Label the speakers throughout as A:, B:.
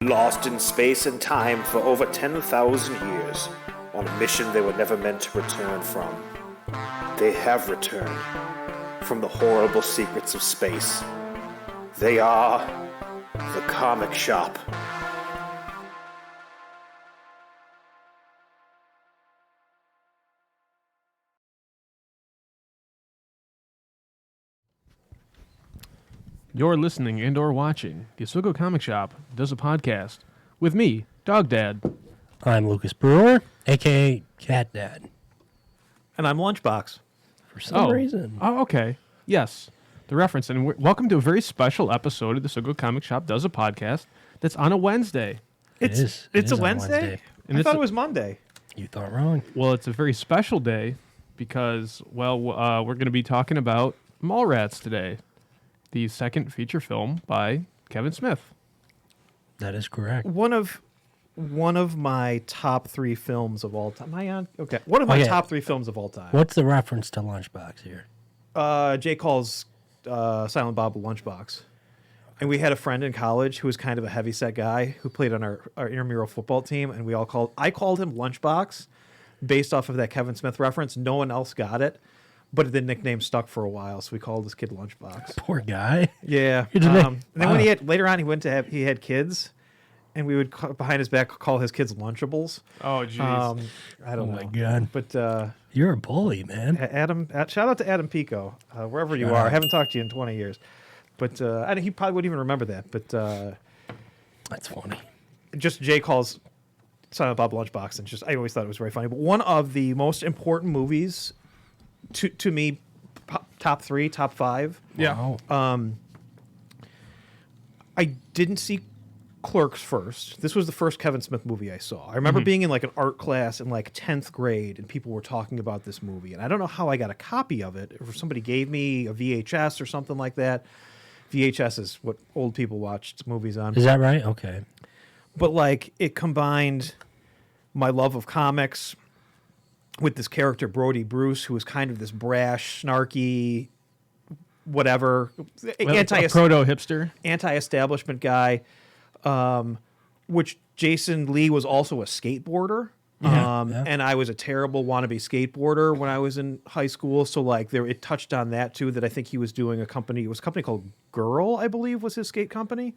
A: Lost in space and time for over 10,000 years, on a mission they were never meant to return from. They have returned from the horrible secrets of space. They are the Comic Shop.
B: You're listening and or watching the Asugo Comic Shop does a podcast with me, Dog Dad.
C: I'm Lucas Brewer, a.k.a. Cat Dad.
D: And I'm Lunchbox.
C: For some reason.
B: Oh, okay. Yes, the reference. And welcome to a very special episode of the Asugo Comic Shop does a podcast that's on a Wednesday.
C: It is
D: It's a
C: on
D: Wednesday?
B: And
D: I
B: it's
D: thought it was Monday.
C: You thought wrong.
B: Well, it's a very special day because, we're going to be talking about Mallrats today, the second feature film by Kevin Smith.
C: That is correct.
D: One of my top three films of all time. Am I on? Okay. One of my top three films of all time.
C: What's the reference to Lunchbox here?
D: Jay calls Silent Bob a Lunchbox. And we had a friend in college who was kind of a heavyset guy who played on our intramural football team, and I called him Lunchbox based off of that Kevin Smith reference. No one else got it, but the nickname stuck for a while, so we called this kid Lunchbox.
C: Poor guy.
D: Yeah. And then when later on he had kids, and we would behind his back call his kids Lunchables.
B: Oh, jeez.
D: I don't know.
C: Oh my God.
D: But
C: You're a bully, man.
D: shout out to Adam Pico, wherever you are. I haven't talked to you in 20 years. But he probably wouldn't even remember that. But
C: That's funny.
D: just Jay calls Silent Bob Lunchbox, and I always thought it was very funny. But one of the most important movies to me, top three, top five.
B: Yeah.
C: Wow.
D: I didn't see Clerks first. This was the first Kevin Smith movie I saw. I remember being in like an art class in like 10th grade, and people were talking about this movie. And I don't know how I got a copy of it. Or somebody gave me a VHS or something like that. VHS is what old people watched movies on.
C: Is that right? Okay.
D: But like it combined my love of comics with this character Brody Bruce, who was kind of this brash, snarky, whatever,
B: A proto-hipster.
D: anti-establishment guy, which Jason Lee was also a skateboarder.
C: Yeah.
D: And I was a terrible wannabe skateboarder when I was in high school. So like it touched on that too, that I think he was doing it was a company called Girl, I believe was his skate company.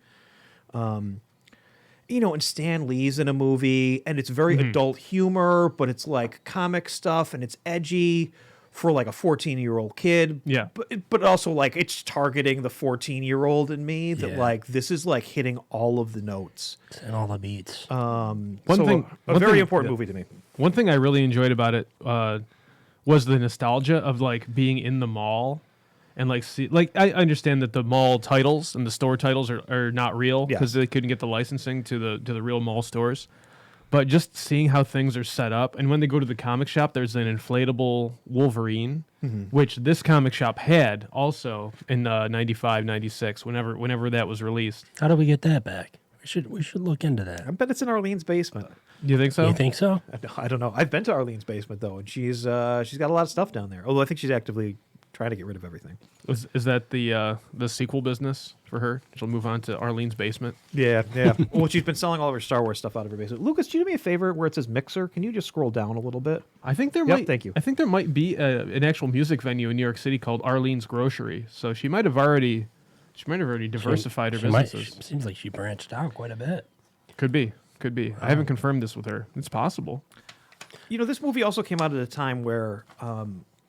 D: And Stan Lee's in a movie, and it's very adult humor, but it's like comic stuff, and it's edgy for like a 14-year-old kid.
B: Yeah.
D: But also like it's targeting the 14-year-old in me that
C: Yeah.
D: like this is like hitting all of the notes.
C: And all the beats.
D: A very important movie to me.
B: One thing I really enjoyed about it was the nostalgia of like being in the mall and I understand that the mall titles and the store titles are not real because they couldn't get the licensing to the real mall stores. But just seeing how things are set up, and when they go to the comic shop, there's an inflatable Wolverine, which this comic shop had also in 95, 96, whenever that was released.
C: How do we get that back? We should look into that.
D: I bet it's in Arlene's basement.
B: Do you think so?
C: You think so?
D: I don't know. I've been to Arlene's basement though, and she's got a lot of stuff down there. Although I think she's actively trying to get rid of everything.
B: Is that the sequel business for her? She'll move on to Arlene's basement.
D: Yeah. Well, she's been selling all of her Star Wars stuff out of her basement. Lucas, do you do me a favor where it says Mixer? Can you just scroll down a little bit?
B: I think there
D: Thank you.
B: I think there might be an actual music venue in New York City called Arlene's Grocery. So she might have already diversified her businesses.
C: Seems like she branched out quite a bit.
B: Could be. I haven't confirmed this with her. It's possible.
D: This movie also came out at a time where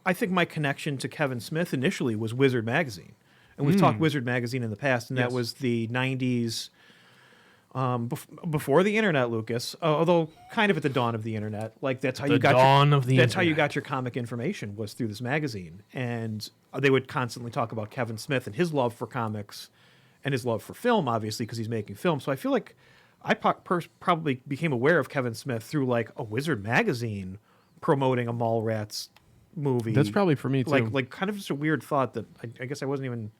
D: I think my connection to Kevin Smith initially was Wizard Magazine. And we've talked Wizard Magazine in the past, and that was the 90s, before the internet, Lucas, although kind of at the dawn of the internet. Like that's how you got your comic information was through this magazine. And they would constantly talk about Kevin Smith and his love for comics and his love for film, obviously, because he's making film. So I feel like I probably became aware of Kevin Smith through like a Wizard Magazine promoting a Mallrats movie.
B: That's probably for me too.
D: Like kind of just a weird thought that I guess I wasn't even.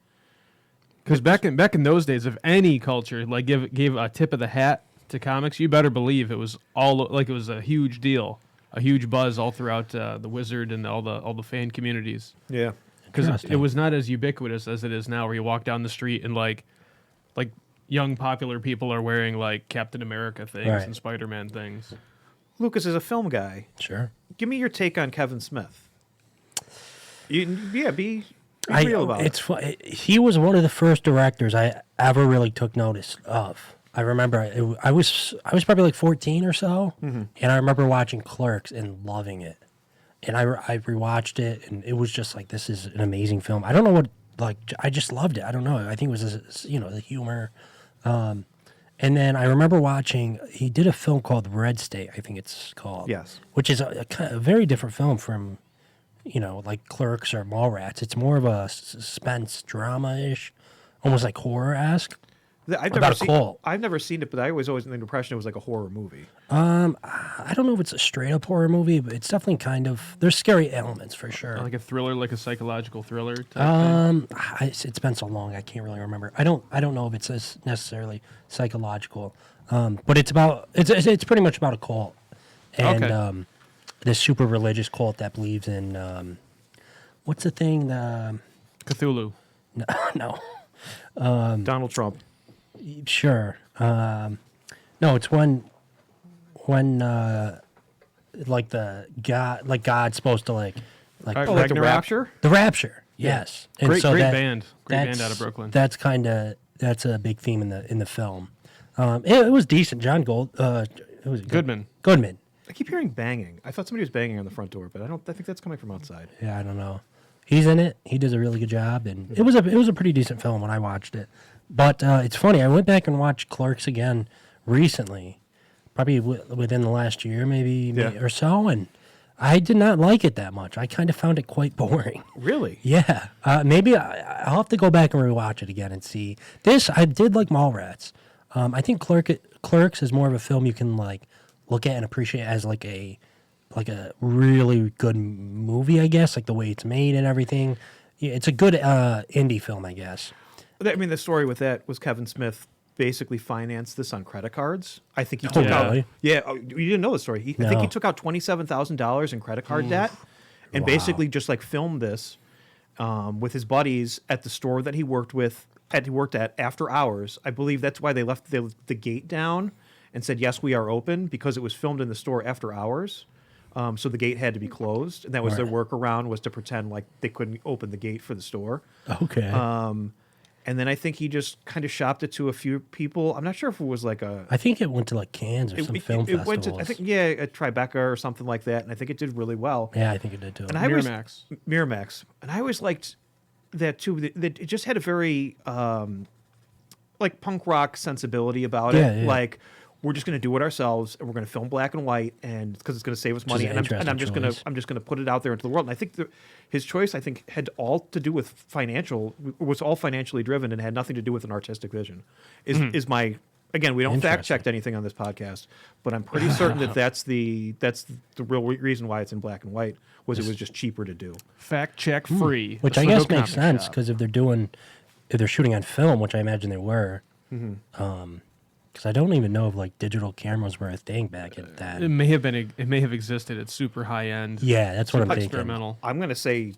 B: Because back in those days, if any culture like gave a tip of the hat to comics, you better believe it was it was a huge deal, a huge buzz all throughout the Wizard and all the fan communities.
D: Yeah,
B: because it was not as ubiquitous as it is now, where you walk down the street and like young popular people are wearing like Captain America things and Spider-Man things.
D: Lucas is a film guy.
C: Sure.
D: Give me your take on Kevin Smith. Be real about it.
C: He was one of the first directors I ever really took notice of. I remember I was probably like 14 or so, and I remember watching Clerks and loving it. And I rewatched it, and it was just like, this is an amazing film. I don't know what, like, I just loved it. I don't know. I think it was, the humor. And then I remember watching, he did a film called Red State, I think it's called.
D: Yes.
C: Which is a very different film from, like Clerks or Mallrats. It's more of a suspense drama-ish, almost like horror-esque. About a cult.
D: I've never seen it, but I was always under the impression it was like a horror movie.
C: I don't know if it's a straight-up horror movie, but it's definitely kind of, there's scary elements for sure.
B: Like a thriller, like a psychological thriller type thing?
C: It's been so long, I can't really remember. I don't know if it's necessarily psychological, but it's pretty much about a cult, and this super religious cult that believes in what's the thing?
B: Cthulhu.
C: No.
D: Donald Trump.
C: Sure. No, it's when like the God, like God's supposed to like
D: like the Rapture.
C: The Rapture. Yes.
B: And great band out of Brooklyn.
C: That's a big theme in the film. It was decent. John Goodman.
D: I keep hearing banging. I thought somebody was banging on the front door, but I think that's coming from outside.
C: Yeah, I don't know. He's in it. He does a really good job, and it was a pretty decent film when I watched it. But it's funny. I went back and watched Clerks again recently, probably within the last year, maybe or so, and I did not like it that much. I kind of found it quite boring.
D: Really?
C: Yeah. Maybe I'll have to go back and rewatch it again and see. This I did like Mallrats. I think Clerks is more of a film you can like look at and appreciate as like a really good movie, I guess, like the way it's made and everything. Yeah, it's a good indie film, I guess.
D: I mean, the story with that was Kevin Smith basically financed this on credit cards. I think he took out.
C: Really?
D: Yeah, you didn't know the story. I think he took out $27,000 in credit card debt, and basically just like filmed this with his buddies at the store that he worked at after hours. I believe that's why they left the gate down and said, "Yes, we are open," because it was filmed in the store after hours. So the gate had to be closed, and that was their workaround, was to pretend like they couldn't open the gate for the store.
C: Okay.
D: And then I think he just kind of shopped it to a few people. I'm not sure if it was like
C: I think it went to like Cannes or some film festivals.
D: Went to, I think, at Tribeca or something like that, and I think it did really well.
C: Yeah, I think it did too.
D: And
B: Miramax.
D: And I always liked that too. That it just had a very like punk rock sensibility about it.
C: Yeah.
D: Like, we're just going to do it ourselves, and we're going to film black and white, and because it's going to save us money. And I'm just going to put it out there into the world. And I think his choice, had all to do with was all financially driven, and had nothing to do with an artistic vision. Is my, again, we don't fact check anything on this podcast, but I'm pretty certain that's the real reason why it's in black and white, was it was just cheaper to do.
B: Fact check free,
C: which I guess makes sense, because if they're shooting on film, which I imagine they were. Because I don't even know if like digital cameras were a thing back at that.
B: It may have existed. It's super high end.
C: Yeah, that's what I'm thinking.
B: Experimental.
D: I'm gonna say,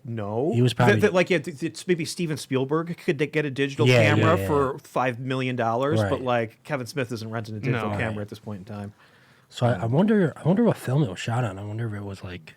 D: no.
C: He was probably
D: it's maybe Steven Spielberg could get a digital camera for $5 million, but like Kevin Smith isn't renting a digital camera at this point in time.
C: So I wonder what film it was shot on. I wonder if it was like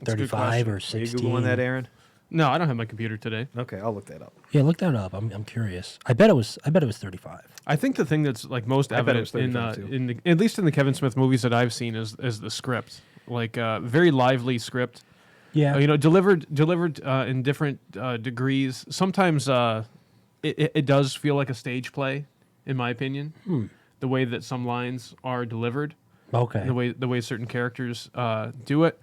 C: 35 or 16.
D: Are you Googling that, Aaron?
B: No, I don't have my computer today.
D: Okay, I'll look that up.
C: Yeah, look that up. I'm curious. I bet it was 35.
B: I think the thing that's like most evident at least in the Kevin Smith movies that I've seen is the script. Like very lively script.
C: Yeah.
B: Delivered in different degrees. Sometimes it does feel like a stage play, in my opinion. The way that some lines are delivered.
C: Okay.
B: The way certain characters do it.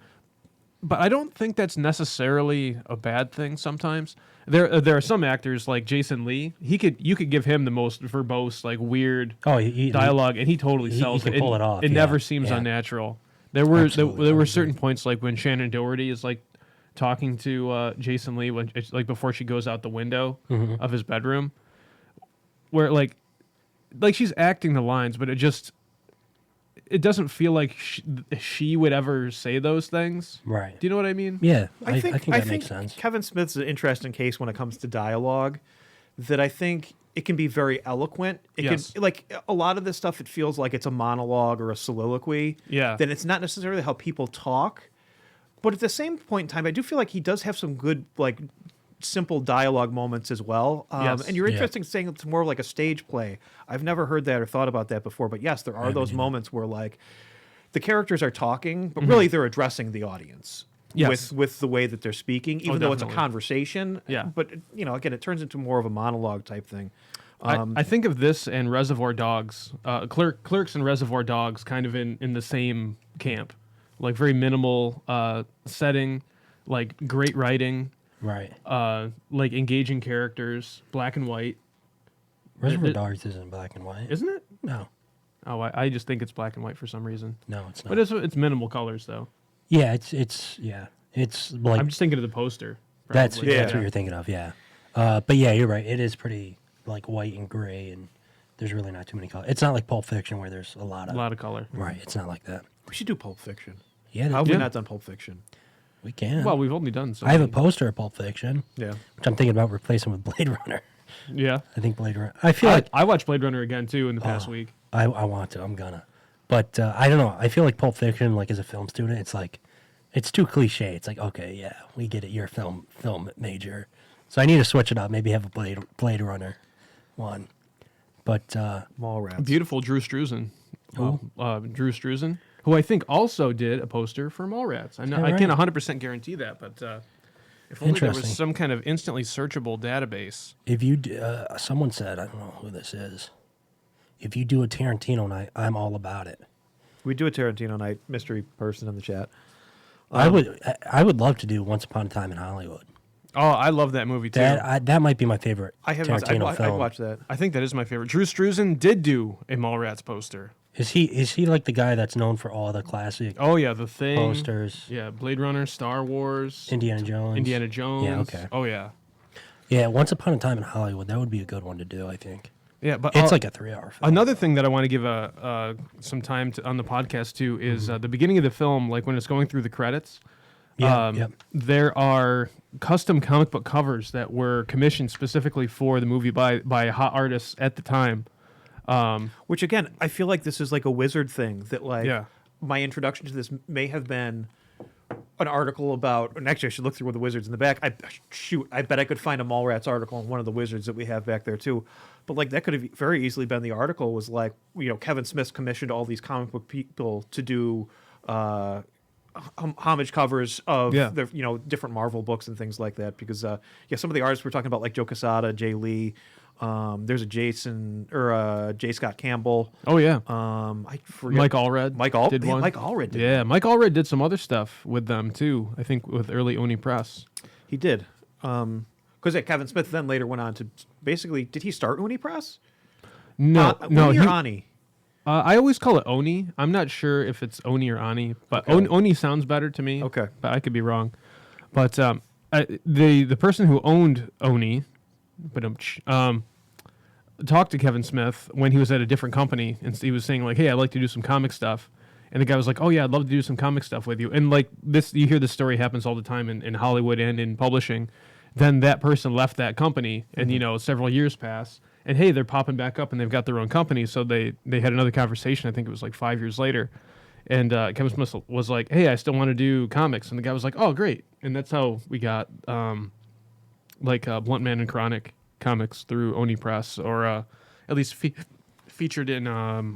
B: But I don't think that's necessarily a bad thing. Sometimes there are some actors like Jason Lee. You could give him the most verbose, like weird dialogue, and he totally sells
C: he can pull it off.
B: It never seems unnatural. There were certain points like when Shannon Doherty is like talking to Jason Lee when like before she goes out the window of his bedroom, where like she's acting the lines, but it doesn't feel like she would ever say those things.
C: Right.
B: Do you know what I mean?
C: Yeah, I think that makes sense.
D: Kevin Smith's an interesting case when it comes to dialogue, that I think it can be very eloquent. It
B: Yes.
D: can, like a lot of this stuff, it feels like it's a monologue or a soliloquy.
B: Yeah.
D: Then it's not necessarily how people talk. But at the same point in time, I do feel like he does have some good, like, simple dialogue moments as well.
B: Yes.
D: And you're
C: Yeah.
D: interesting saying it's more like a stage play. I've never heard that or thought about that before. But yes, there are those moments where, like, the characters are talking, but really they're addressing the audience.
B: Yes.
D: With the way that they're speaking, even though it's a
B: definitely.
D: conversation.
B: Yeah.
D: But, you know, again, it turns into more of a monologue type thing.
B: I think of this and Reservoir Dogs, Clerks and Reservoir Dogs, kind of in the same camp, like very minimal setting, like great writing,
C: Right.
B: like engaging characters, black and white,
C: Reservoir
B: it-
C: Dogs isn't black and white.
B: isn't it?
C: No.
B: Oh, I just think it's black and white for some reason.
C: No, it's not.
B: But it's minimal colors though.
C: yeah, it's like
B: I'm just thinking of the poster.
C: that's
B: probably.
C: what you're thinking of. Yeah. But yeah, you're right. It is pretty like white and gray, and there's really not too many colors. It's not like Pulp Fiction where there's a lot
B: a
C: of
B: lot of color.
C: right. It's not like that.
D: We should do Pulp Fiction.
C: Yeah,
D: How have we
B: Yeah.
D: not done Pulp Fiction?
C: we can.
B: Well, we've only done so.
C: I have a
B: many.
C: poster of Pulp Fiction,
D: Yeah.
C: which I'm thinking about replacing with Blade Runner.
B: Yeah.
C: I think Blade Runner. I feel like
B: I watched Blade Runner again too in the past week.
C: I want to. I'm gonna. But I don't know. I feel like Pulp Fiction, like as a film student, it's like it's too cliche. It's like, okay, yeah, we get it. You're a film major, so I need to switch it up. Maybe have a Blade Runner one. But
D: Mallrats.
B: Beautiful Drew Struzan. Drew Struzan, who I think also did a poster for Mallrats. I know
C: Yeah,
B: I can't
C: right.
B: 100% guarantee that, but if only there was
C: Interesting.
B: some kind of instantly searchable database.
C: if you, someone said, I don't know who this is. If you do a Tarantino night, I'm all about it.
D: We do a Tarantino night, mystery person in the chat.
C: I would love to do Once Upon a Time in Hollywood.
B: Oh, I love that movie too.
C: That might be my favorite
D: I have
C: Tarantino
D: I'd
C: film.
D: watch that.
B: I think that is my favorite. Drew Struzan did do a Mallrats poster.
C: Is he like the guy that's known for all the classic
B: Oh yeah, The Thing.
C: posters?
B: Yeah, Blade Runner, Star Wars,
C: Indiana Jones.
B: Indiana Jones.
C: Yeah, okay.
B: Oh yeah.
C: Yeah, Once Upon a Time in Hollywood. That would be a good one to do, I think.
B: Yeah, but
C: It's like a 3-hour film.
B: another thing that I want to give some time to, on the podcast too is the beginning of the film, like when it's going through the credits.
C: Yep.
B: There are custom comic book covers that were commissioned specifically for the movie by hot artists at the time.
D: Which again, I feel like this is like a wizard thing that like
B: Yeah.
D: my introduction to this may have been an article about, and actually I should look through the wizards in the back. I bet I could find a Mallrats article on one of the wizards that we have back there too. But like that could have very easily been the article was like, you know, Kevin Smith commissioned all these comic book people to do homage covers of the, you know, different Marvel books and things like that because some of the artists we're talking about like Joe Quesada, Jay Lee, there's a J. Scott Campbell.
B: Oh yeah.
D: I forget.
B: Mike Allred did one.
D: Mike Allred did.
B: Yeah, Mike Allred did some other stuff with them too. I think with early Oni Press.
D: He did. Because Kevin Smith then later went on to basically, did he start Uni Press?
B: No, no.
D: Uni or Ani?
B: I always call it Oni. I'm not sure if it's Oni or Ani, but
D: Okay.
B: Oni sounds better to me.
D: Okay.
B: But I could be wrong. But the person who owned Oni, talked to Kevin Smith when he was at a different company, and he was saying like, "Hey, I'd like to do some comic stuff." And the guy was like, "Oh yeah, I'd love to do some comic stuff with you." And like this, you hear this story happens all the time in Hollywood and in publishing. Then that person left that company, and you know, several years pass, and hey, they're popping back up, and they've got their own company. So they had another conversation. I think it was like 5 years later, and Kevin Smith was like, "Hey, I still want to do comics," and the guy was like, "Oh, great!" And that's how we got Blunt Man and Chronic comics through Oni Press, or at least featured in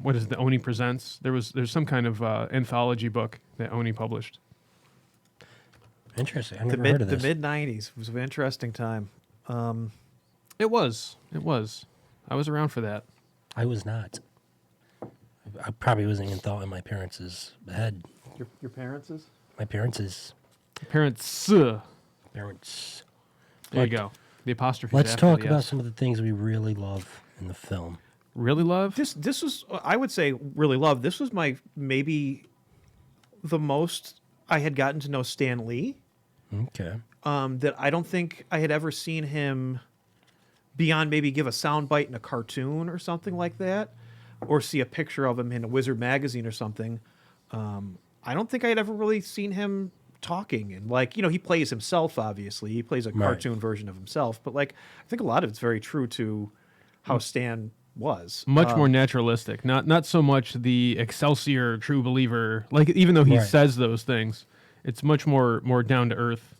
B: what is it, the Oni Presents. There's some kind of anthology book that Oni published.
C: Interesting. I never heard of this.
D: The mid '90s was an interesting time.
B: It was. I was around for that.
C: I was not. I probably wasn't even thought in my parents' head.
D: Your parents is?
C: My parents'
B: Parents.
C: parents.
B: There you go. The apostrophe.
C: Let's talk about some of the things we really love in the film.
B: Really love.
D: This was, I would say, really loved. This was maybe the most I had gotten to know Stan Lee.
C: Okay.
D: That I don't think I had ever seen him beyond maybe give a soundbite in a cartoon or something like that, or see a picture of him in a Wizard magazine or something. I don't think I had ever really seen him talking and like, you know, he plays himself, obviously. He plays a cartoon version of himself, but like I think a lot of it's very true to how Stan was.
B: Much more naturalistic. Not so much the Excelsior true believer. Like even though he says those things, it's much more down to earth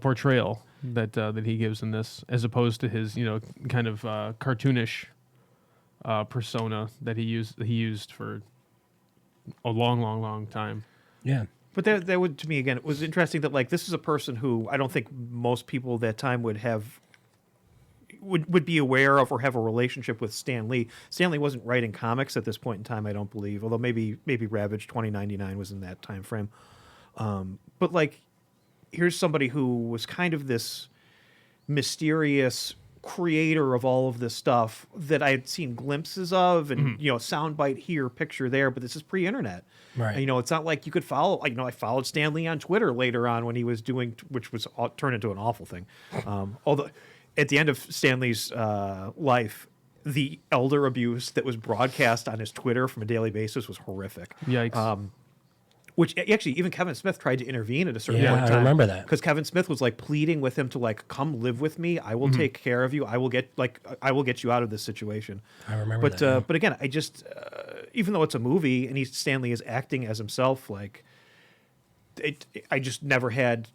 B: portrayal that he gives in this, as opposed to his, you know, kind of cartoonish persona that he used for a long time.
C: Yeah.
D: But that would, to me, again, it was interesting that like this is a person who I don't think most people at that time would be aware of or have a relationship with Stan Lee. Stan Lee wasn't writing comics at this point in time, I don't believe, although maybe Ravage 2099 was in that time frame. But like, here's somebody who was kind of this mysterious creator of all of this stuff that I had seen glimpses of, and you know, soundbite here, picture there. But this is pre-internet,
C: right?
D: And, you know, it's not like you could follow. Like, you know, I followed Stan Lee on Twitter later on when he was doing, which was turned into an awful thing. Although at the end of Stan Lee's life, the elder abuse that was broadcast on his Twitter from a daily basis was horrific.
B: Yikes.
D: Which actually, even Kevin Smith tried to intervene at a certain point in time.
C: I remember that.
D: Because Kevin Smith was like pleading with him to like come live with me. I will take care of you. I will get you out of this situation.
C: I remember that.
D: But again, I just even though it's a movie and Stan Lee is acting as himself, like I just never had.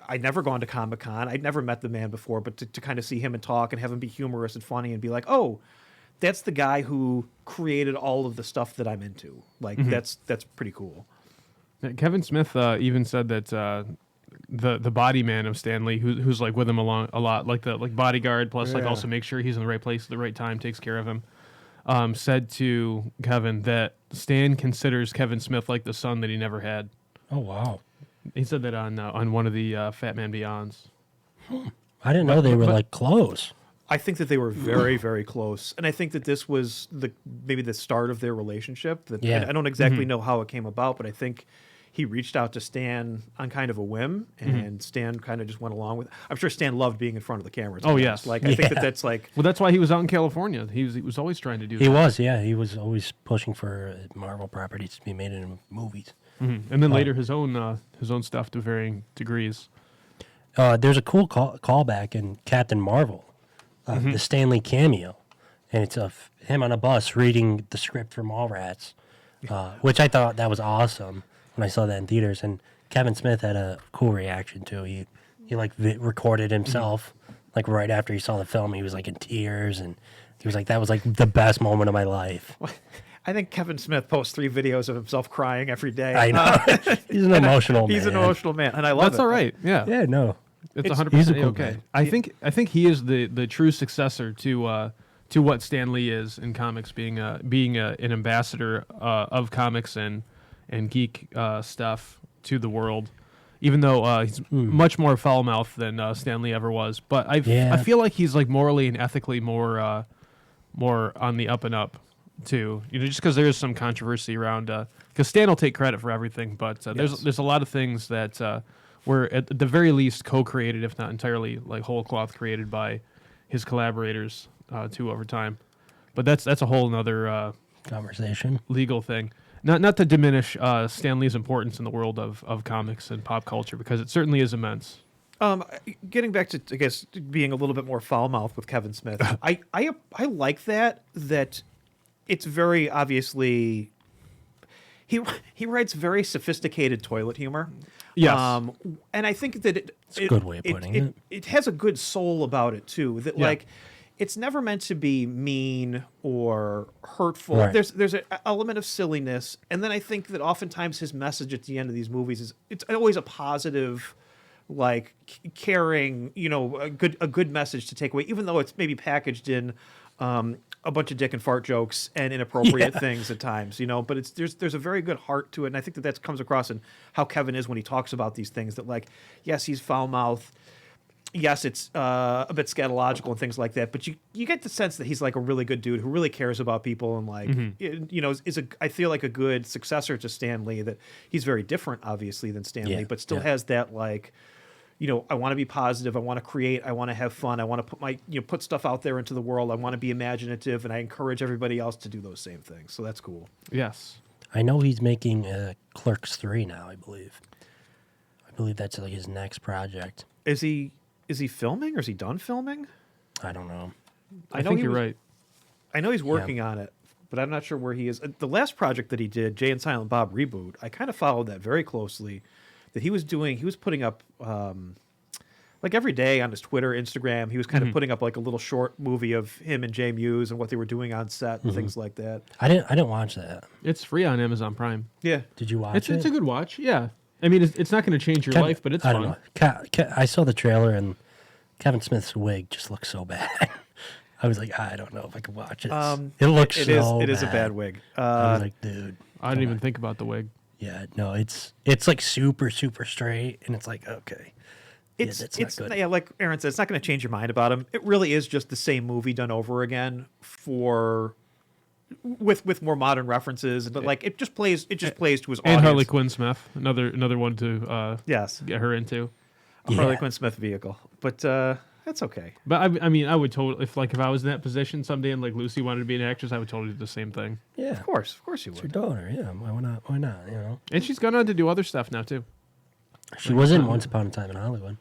D: I'd never gone to Comic-Con. I'd never met the man before, but to kind of see him and talk and have him be humorous and funny and be like, oh, that's the guy who created all of the stuff that I'm into. Like that's pretty cool.
B: Kevin Smith even said that the body man of Stan Lee, who's like with him along a lot, like the bodyguard, plus like also make sure he's in the right place at the right time, takes care of him, said to Kevin that Stan considers Kevin Smith like the son that he never had.
C: Oh wow!
B: He said that on one of the Fat Man Beyonds.
C: I didn't know they were like close.
D: I think that they were very, very close, and I think that this was maybe the start of their relationship. I don't exactly know how it came about, but I think he reached out to Stan on kind of a whim, and Stan kind of just went along with it. I'm sure Stan loved being in front of the camera.
B: Oh, yes.
D: Like, I think that's like...
B: Well, that's why he was out in California. He was always trying to do that.
C: He was, yeah. He was always pushing for Marvel properties to be made into movies.
B: And then later his own stuff to varying degrees.
C: There's a cool callback in Captain Marvel, the Stan Lee cameo, and it's of him on a bus reading the script for Mallrats, which I thought that was awesome when I saw that in theaters. And Kevin Smith had a cool reaction too. He like recorded himself like right after he saw the film. He was like in tears, and he was like, "That was like the best moment of my life."
D: I think Kevin Smith posts 3 videos of himself crying every day.
C: I know. He's an emotional man.
D: He's an emotional man, and I love it.
B: That's all right. Yeah.
C: Yeah, no.
B: It's 100%
C: he's a cool
B: okay.
C: guy.
B: I think he is the true successor to what Stan Lee is in comics, being an ambassador of comics and geek stuff to the world. Even though he's much more foul-mouthed than Stan Lee ever was, but I feel like he's like morally and ethically more on the up and up too. You know, just because there is some controversy around. Because Stan will take credit for everything, but there's a lot of things that were at the very least co-created, if not entirely like whole cloth created by his collaborators too over time. But that's a whole another
C: conversation,
B: legal thing. Not to diminish Stan Lee's importance in the world of comics and pop culture, because it certainly is immense.
D: Getting back to, I guess, being a little bit more foul-mouthed with Kevin Smith, I like that it's very obviously he writes very sophisticated toilet humor.
B: Yes.
D: And I think that
C: it's a good way of putting it.
D: It has a good soul about it too. That like it's never meant to be mean or hurtful.
C: Right.
D: There's an element of silliness, and then I think that oftentimes his message at the end of these movies is it's always a positive, like caring, you know, a good message to take away, even though it's maybe packaged in a bunch of dick and fart jokes and inappropriate things at times, you know. But there's a very good heart to it, and I think that comes across in how Kevin is when he talks about these things. That like, yes, he's foul-mouthed. Yes, it's a bit scatological and things like that, but you get the sense that he's like a really good dude who really cares about people and like you know I feel like a good successor to Stan Lee. That he's very different, obviously, than Stan Lee, but still has that like, you know, I want to be positive, I want to create, I want to have fun, I want to put stuff out there into the world, I want to be imaginative, and I encourage everybody else to do those same things. So that's cool.
B: Yes.
C: I know he's making Clerks 3 now, I believe. I believe that's like his next project.
D: Is he filming or is he done filming?
C: I don't know.
B: I think you're right.
D: I know he's working on it, but I'm not sure where he is. The last project that he did, Jay and Silent Bob Reboot, I kind of followed that very closely. That he was putting up like every day on his Twitter, Instagram, he was kind of putting up like a little short movie of him and Jay Muse and what they were doing on set and things like that.
C: I didn't watch that.
B: It's free on Amazon Prime.
D: Yeah.
C: Did you watch it?
B: It's a good watch. Yeah. I mean, it's not going to change your life, but it's fun.
C: I don't know. I saw the trailer and Kevin Smith's wig just looks so bad. I was like, I don't know if I can watch it. It looks so bad.
D: It is a bad wig.
C: I was like, dude.
B: I didn't even think about the wig.
C: Yeah, no, it's like super straight, and it's like, okay.
D: It's
C: not good.
D: Yeah, like Aaron said, it's not going to change your mind about him. It really is just the same movie done over again with more modern references, but like it just plays to his audience.
B: And Harley Quinn Smith, another one to get her into.
D: Harley Quinn Smith vehicle, but that's okay.
B: But I mean, I would totally if I was in that position someday and like Lucy wanted to be an actress, I would totally do the same thing.
C: Yeah,
D: of course you would.
C: It's your daughter, yeah. Why not? Why not? You know.
B: And she's gone on to do other stuff now too.
C: She was in Once Upon a Time in Hollywood.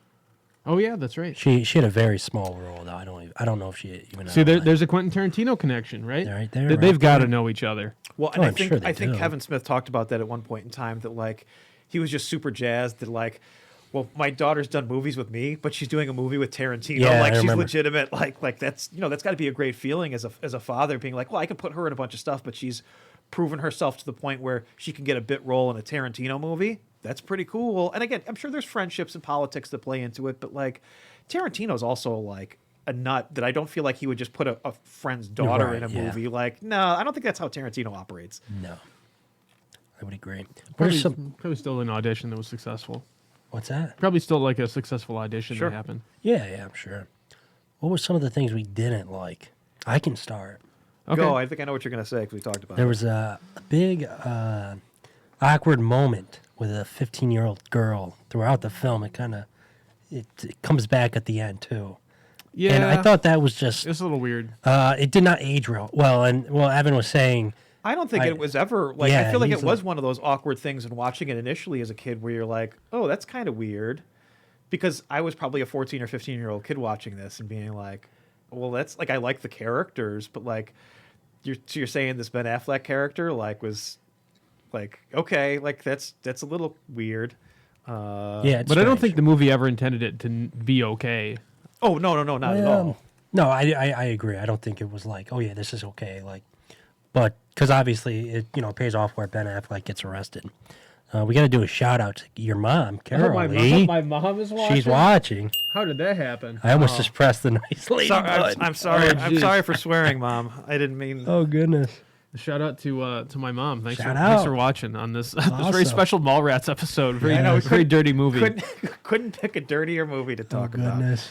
B: Oh yeah, that's right.
C: She had a very small role though. I don't know if she even.
B: See, there's a Quentin Tarantino connection, right?
C: Right there.
B: They've got to know each other.
D: Well, and I think Kevin Smith talked about that at one point in time. That like he was just super jazzed. That like, well, my daughter's done movies with me, but she's doing a movie with Tarantino.
C: Yeah,
D: like
C: I
D: she's
C: remember.
D: legitimate. Like that's that's got to be a great feeling as a father, being like, well, I could put her in a bunch of stuff, but she's proven herself to the point where she can get a bit role in a Tarantino movie. That's pretty cool. And again, I'm sure there's friendships and politics that play into it, but like Tarantino's also like a nut that I don't feel like he would just put a friend's daughter in a movie. Like, no, I don't think that's how Tarantino operates.
C: No, I would agree.
B: Probably still an audition that was successful.
C: What's that?
B: Probably still like a successful audition that happened.
C: Yeah, I'm sure. What were some of the things we didn't like? I can start.
B: Okay.
D: Go. I think I know what you're going to say because we talked about it.
C: There was a big awkward moment with a 15-year-old girl throughout the film. It kind of it comes back at the end too.
B: Yeah,
C: and I thought that was just
B: it's a little weird.
C: It did not age well. And Evan was saying,
D: I don't think it was ever like. I feel like it
C: easily.
D: was one of those awkward things in watching it initially as a kid, where you're like, "Oh, that's kind of weird," because I was probably a 14 or 15-year-old kid watching this and being like, "Well, that's like I like the characters, but like, you're saying this Ben Affleck character like was like okay, like that's a little weird."
C: yeah,
B: but I don't think the movie ever intended it to be okay.
D: Oh no, not at all.
C: No, I agree. I don't think it was like, oh yeah, this is okay. Like, but because obviously it pays off where Ben Affleck gets arrested. We got to do a shout out to your mom, Carol Lee.
B: My mom is watching.
C: She's watching.
B: How did that happen?
C: I almost just pressed the nice lady button.
D: I'm sorry.
B: Oh,
D: I'm sorry for swearing, Mom. I didn't mean.
C: Oh goodness.
B: Shout out to my mom. Thanks
C: Shout
B: for watching on this this
C: Awesome.
B: very special Mallrats episode. Very
D: I know,
B: very dirty movie.
D: Couldn't pick a dirtier movie to talk about.
C: Goodness.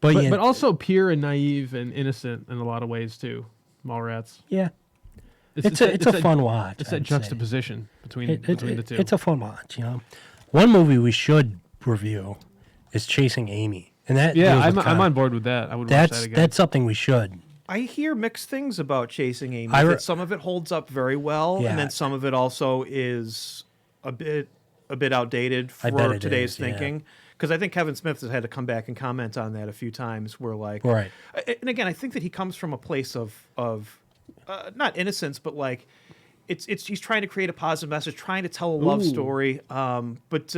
B: But also pure and naive and innocent in a lot of ways too. Mallrats.
C: Yeah. It's a fun watch.
B: It's that juxtaposition between the two.
C: It's a fun watch, One movie we should review is Chasing Amy. And that
B: I'm on board with that. I would watch that again.
C: That's something we should.
D: I hear mixed things about Chasing Amy.
C: that
D: some of it holds up very well, and then some of it also is a bit outdated for today's thinking. Because I think Kevin Smith has had to come back and comment on that a few times. Where like,
C: right.
D: And again, I think that he comes from a place of not innocence, but like he's trying to create a positive message, trying to tell a love story. But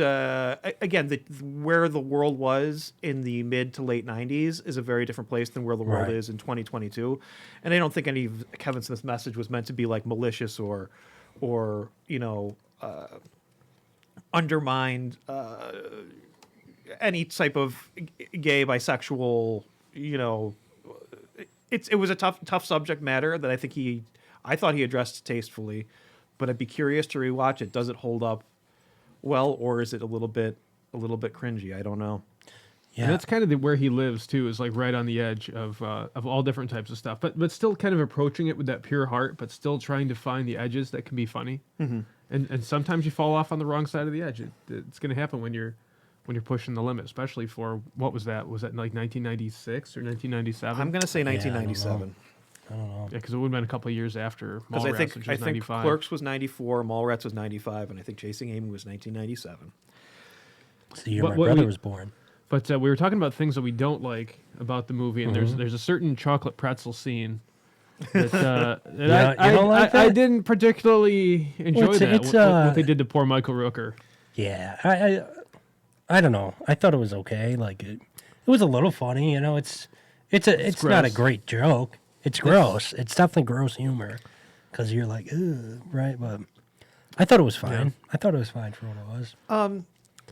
D: again, where the world was in the mid to late 90s is a very different place than where the world is in 2022. And I don't think any of Kevin Smith's message was meant to be like malicious or undermined any type of gay, bisexual, it was a tough subject matter that I thought he addressed tastefully, but I'd be curious to rewatch it. Does it hold up well, or is it a little bit cringy? I don't know.
B: Yeah, and that's kind of where he lives too. Is like right on the edge of all different types of stuff, but still kind of approaching it with that pure heart, but still trying to find the edges that can be funny. Mm-hmm. And sometimes you fall off on the wrong side of the edge. It's going to happen when you're pushing the limit, especially for what was that? Was that like 1996 or 1997?
D: I'm going to say 1997.
C: I don't know.
B: Yeah, because it would have been a couple of years after
D: Because
B: Mallrats, which
D: I
B: was
D: think
B: 95.
D: Clerks was 94, Mallrats was 95, and I think Chasing Amy was 1997.
C: It's the year my brother was born.
B: But we were talking about things that we don't like about the movie, and there's a certain chocolate pretzel scene that, that
C: you don't like that?
B: I didn't particularly enjoy what they did to poor Michael Rooker.
C: Yeah, I don't know. I thought it was okay. Like it was a little funny. You know, it's not a great joke. It's gross. It's definitely gross humor because you're like, ugh, right? But I thought it was fine.
B: Yeah.
C: I thought it was fine for what it was.